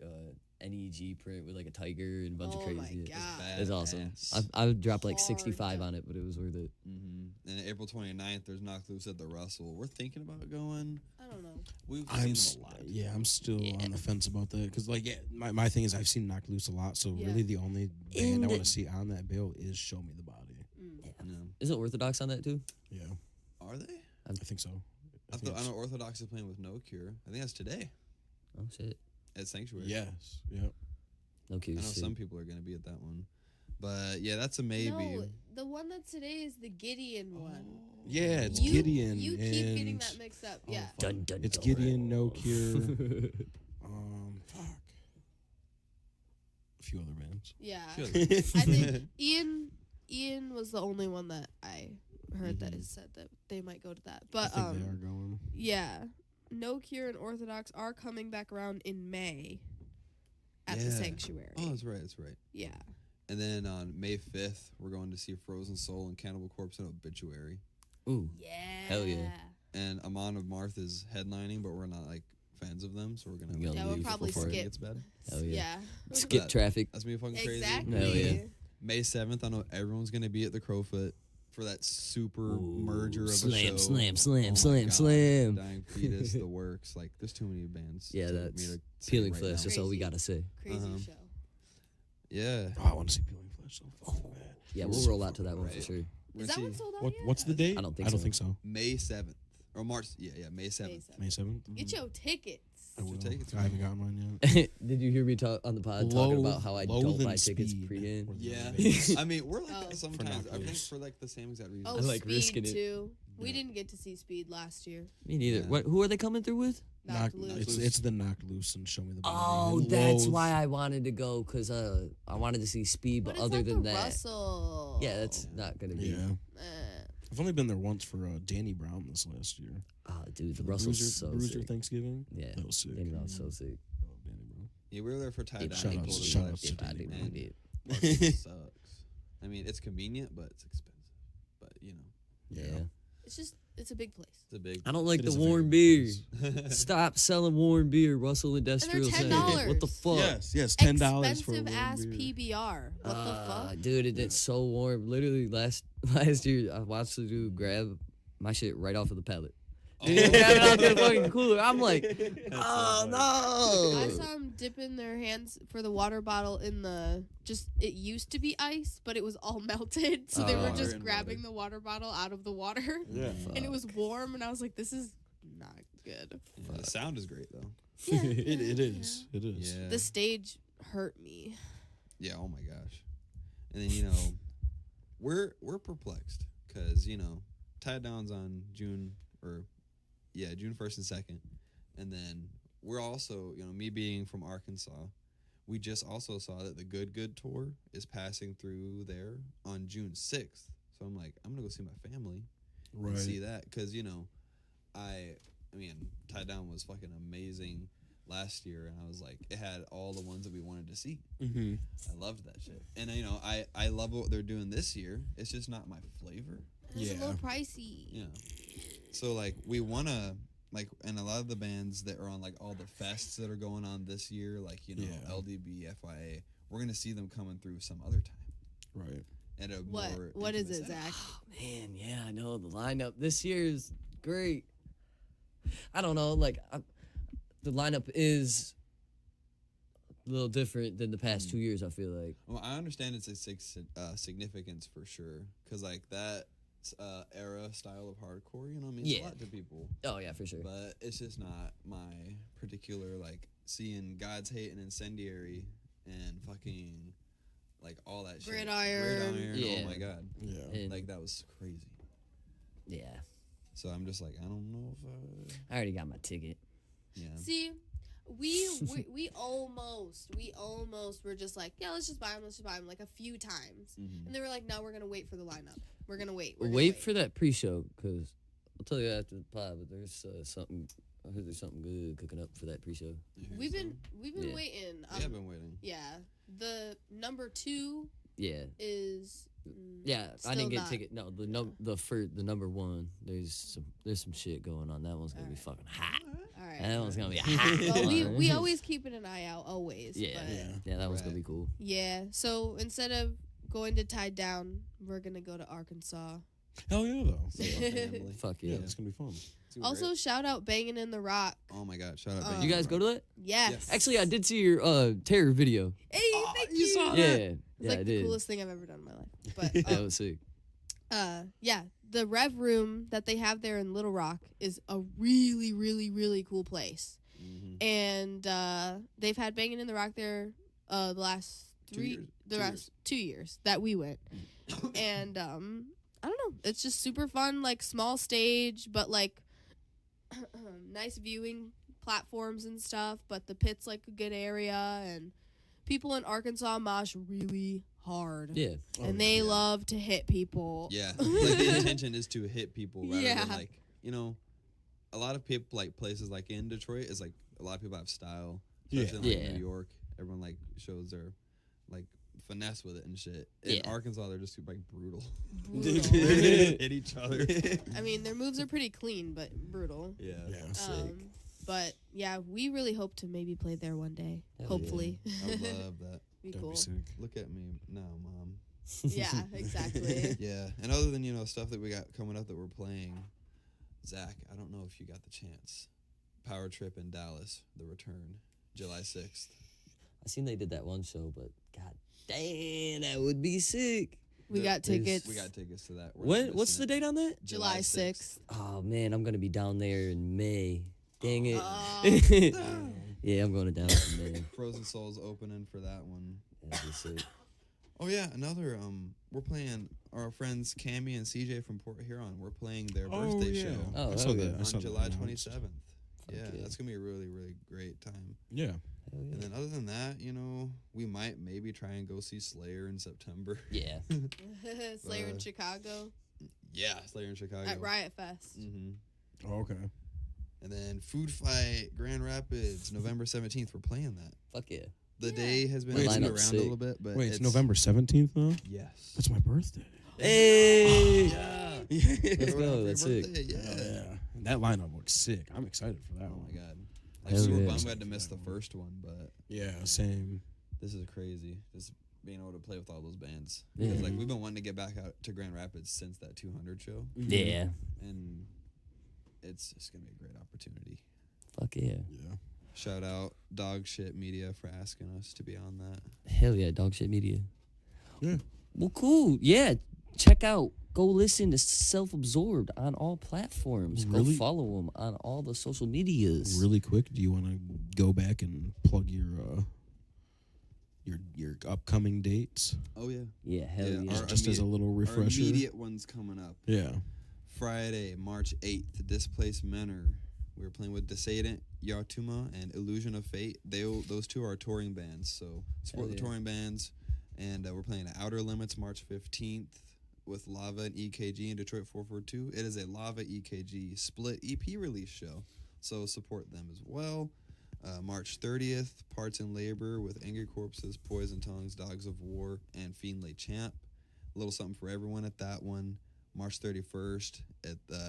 NEG print with like a tiger and a bunch of Oh crazy. my It's- God. It's awesome. Badass. I would drop like Hard. 65 on it, but it was worth it. And April 29th, there's Knocked Loose at the Russell. We're thinking about going. I don't know. We've I'm seen them a lot. yeah, I'm still on the fence about that because like my thing is I've seen Knocked Loose a lot, so Yeah. really the only band And- I want to see on that bill is Show Me the Body. Yeah. Isn't Orthodox on that too? Yeah, Are they? I think so. I think know Orthodox is playing with No Cure. I think that's today Oh shit. at Sanctuary. yes, yeah. No I cute. know some people are going to be at that one. But yeah, that's a maybe. No, the one that's today is the Gideon one. Yeah, it's You- Gideon. You keep and getting that mixed up. Yeah. Dun, dun, It's dun. Gideon, No Cure. Fuck. A few other bands. Yeah. Sure. I think Ian was the only one that I heard that has said that they might go to that. I But think they are going. yeah. No Cure and Orthodox are coming back around in May at the Yeah. Sanctuary. Oh, that's right. That's right. Yeah. And then on May 5th, we're going to see Frozen Soul and Cannibal Corpse and Obituary. Ooh. Yeah. Hell yeah. And Amon of Marth is headlining, but we're not like fans of them, so we're gonna Yeah, like, we'll leave probably before skip. it gets bad. Hell yeah. Yeah. Skip That- traffic. That's me fucking crazy. Exactly. Hell yeah. May 7th, I know everyone's gonna be at the Crowfoot for that super merger of a Slam, show. slam, slam, Oh my slam, God. slam. Dying Fetus, the works. Like, there's too many bands. Yeah, to that's me to say Peeling right Flesh. now. That's all we Crazy. gotta say. Crazy show. Yeah. Oh, I want to see Peeling Flesh so fucking bad. Yeah, we'll roll out to that one for Right. sure. We're Is gonna that one see sold out yet? What's the date? I don't think I don't so. think so. May 7th. Or March. Yeah, May 7th. May 7th. Get your tickets. I will. tickets, I haven't gotten mine yet. Did you hear me talk on the pod talking about how I don't Loathe buy and tickets Speed pre-game? were the Yeah. bands. I mean, we're like Oh. that sometimes. Knocked I think Loose. for like the same exact reason. Oh, I like Speed risking it. too. We Yeah. didn't get to see Speed last year. Me neither. Yeah. What? Who are they coming through with? Knocked Loose. It's the Knocked Loose and Show Me the Body. Oh, and that's Loathe. why I wanted to go because I wanted to see Speed, but it's other at than the that, Russell. yeah, that's not gonna be. Yeah. Eh. I've only been there once for Danny Brown this last year. Oh, dude, the For Russell's Bruiser, so Bruiser sick. Thanksgiving. Yeah, That was sick. Danny Brown's so sick. Oh, Danny Brown. Yeah, we were there for tie If down. I Shout outs- did, shout outs to if I Danny did, Brown. we did. Russell sucks. I mean, it's convenient, but it's expensive. But you know, Yeah. It's a big place. it's a big. I don't like It the is a warm very beer. big place. Stop selling warm beer, Russell Industrial Center. $10. What the fuck? Yes, $10 for a Expensive ass warm beer. PBR. What the fuck? Dude, it's so warm. Literally last year, I watched the dude grab my shit right off of the pallet. Dude, he grabbed it out the fucking cooler. I'm like, oh I no. saw them dipping their hands for the water bottle in the it used to be ice, but it was all melted. So they were Water just and grabbing water. the water bottle out of the water. Yeah. And it was warm, and I was like, this is not good. Yeah, the sound is great though. Yeah, It is. It is. Yeah. The stage hurt me. Yeah. Oh my gosh. And then we're perplexed because tie downs on June 1st and 2nd, and then we're also me being from Arkansas, we just also saw that the Good tour is passing through there on June 6th. So I'm like, I'm gonna go see my family and Right. see that because I mean tie down was fucking amazing last year, and I was like, it had all the ones that we wanted to see. Mm-hmm. I loved that shit. And I love what they're doing this year. It's just not my flavor. It's a Yeah. little pricey. Yeah. So like we wanna and a lot of the bands that are on like all the fests that are going on this year, like Yeah. LDB, FYA, we're gonna see them coming through some other time. Right. At a What? more What is intimate it, setting. Zach? Man, yeah, I know the lineup this year is great. I don't know, like the lineup is little different than the past 2 years. I feel like. Well, I understand its significance for sure, because like that era style of hardcore, means a Yeah. lot to people. Oh yeah, for sure. But it's just not my particular, like, seeing God's Hate and Incendiary and fucking like all that shit. Gridiron. Yeah. Oh my god. Yeah. And, Like that was crazy. yeah, So I'm just like, I don't know if I already got my ticket. yeah. See, we almost were just like, yeah, let's just buy them like a few times, Mhm. and they were like, no, we're gonna wait for the lineup. We're gonna wait. Wait for that pre-show, because I'll tell you after the pod. But there's something. I heard there's something good cooking up for that pre-show. We've been Yeah. waiting. Yeah, I've been waiting. Yeah, the number 2 Yeah, is. yeah. I still didn't get not. ticket. No, the number 1. There's some shit going on. That one's gonna be fucking hot. All right. That one's gonna be hot. Well, we always keeping an eye out, always. Yeah, But yeah. That one's gonna Right. be cool. yeah. So instead of going to Tied Down, we're gonna go to Arkansas. Hell yeah, though. Family. Fuck Yeah, yeah. it's gonna be fun. It's gonna be Also, great. shout out Banging in the Rock. Oh my god, shout out. You Banging You guys on go to that? Yes. Yes. Actually, I did see your terror video. Hey, thank you you. saw Yeah, It's yeah, like I the did. coolest thing I've ever done in my life. But That was sick. yeah, the Rev Room that they have there in Little Rock is a really, really, really cool place. Mhm. And they've had Banging in the Rock there the last 2 three, years. the 2 last 2 years that we went, and I don't know, it's just super fun, like small stage, but like nice viewing platforms and stuff. But the pit's like a good area, and people in Arkansas mosh really hard. Yeah. And they love to hit people. Yeah, like the intention is to hit people rather Yeah. than like, a lot of people, like places like in Detroit is like a lot of people have style, especially in like Yeah. New York. Everyone like shows their like finesse with it and shit. In Yeah. Arkansas, they're just like brutal. Brutal. Hit each other. I mean, their moves are pretty clean, but brutal. Yeah. Yeah. But yeah, we really hope to maybe play there one day. Hell Hopefully. I would love that. Be That'd cool. be sick. Look at me now, mom. Yeah, exactly. Yeah, and other than stuff that we got coming up that we're playing, Zach, I don't know if you got the chance. Power Trip in Dallas, the return, July 6th. I seen they did that one show, but god damn, that would be sick. We got There's- tickets. We got tickets to that. We're When? missing What's the it. date on that? July 6th. Oh man, I'm gonna be down there in May. Dang it. Oh. Yeah, I'm going to Dallas in May. Frozen Souls opening for that one. That'd be sick. Oh yeah, another we're playing our friends Cammy and CJ from Port Huron. We're playing their birthday show Oh, I saw hell that. yeah. I saw on that July announced. 27th. Yeah, yeah. that's gonna be a really, really great time. Yeah. Hell yeah. And then other than that, we might maybe try and go see Slayer in September. Yeah. Slayer in Chicago Yeah, Slayer in Chicago. at Riot Fest. Mm-hmm. Oh, okay. And then Food Fight Grand Rapids, November 17th. We're playing that. Fuck yeah. The Yeah. day has been The moved lineup's around sick. a little bit, but Wait, it's November 17th now? Yes. That's my birthday. Hey. Yeah. Let's Going go. out for That's your sick. birthday, Yeah. Oh, yeah. That lineup looks sick. I'm excited for that Oh one. my god. Hell I'm super yeah. bummed we had to miss the first one, but Yeah, same. this is crazy. Just being able to play with all those bands. Yeah. Because like we've been wanting to get back out to Grand Rapids since that 200 show, Yeah. and it's gonna be a great opportunity. Fuck yeah. Yeah. Shout out Dog Shit Media for asking us to be on that. Hell yeah, dog shit media. Yeah. Well, cool. Yeah. Check out. Go listen to Self Absorbed on all platforms. Really? Go follow them on all the social medias. Really quick, do you want to go back and plug your upcoming dates? Oh yeah. Yeah, hell Yeah, yeah. our- Just as a little Our refresher. immediate ones coming up. Yeah. Friday, March 8th, Displaced Menor. We were playing with Decadent, Yartuma, and Illusion of Fate. Those two are touring bands, so support Hell the yeah. touring bands. And we're playing at Outer Limits March 15th with Lava and EKG in Detroit 442. It is a Lava EKG split EP release show, so support them as well. March 30th, Parts and Labor with Angry Corpses, Poison Tongues, Dogs of War, and Fiendly Champ. A little something for everyone at that one. March 31st,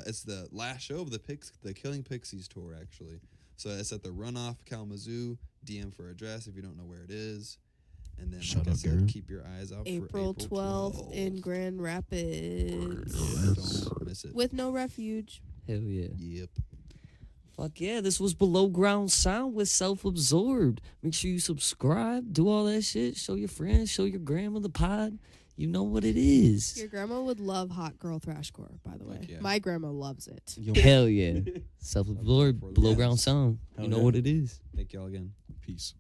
it's the last show of the Killing Pixies tour, actually. So it's at the Runoff Kalamazoo. DM for address if you don't know where it is. And then, Shut like I up, said, Garrett. keep your eyes out for April 12th in Grand Rapids Yes. Don't miss it. with No Refuge. Hell yeah. Yep. Fuck yeah, this was Below Ground Sound with Self-Absorbed. Make sure you subscribe, do all that shit. Show your friends, show your grandma the pod. You know what it is. Your grandma would love hot girl thrashcore, by the way. yeah. My grandma loves it. Hell yeah. Self-Absorbed, For the Below yes. Ground Sound. Hell You know yeah. what it is. Thank y'all again. Peace.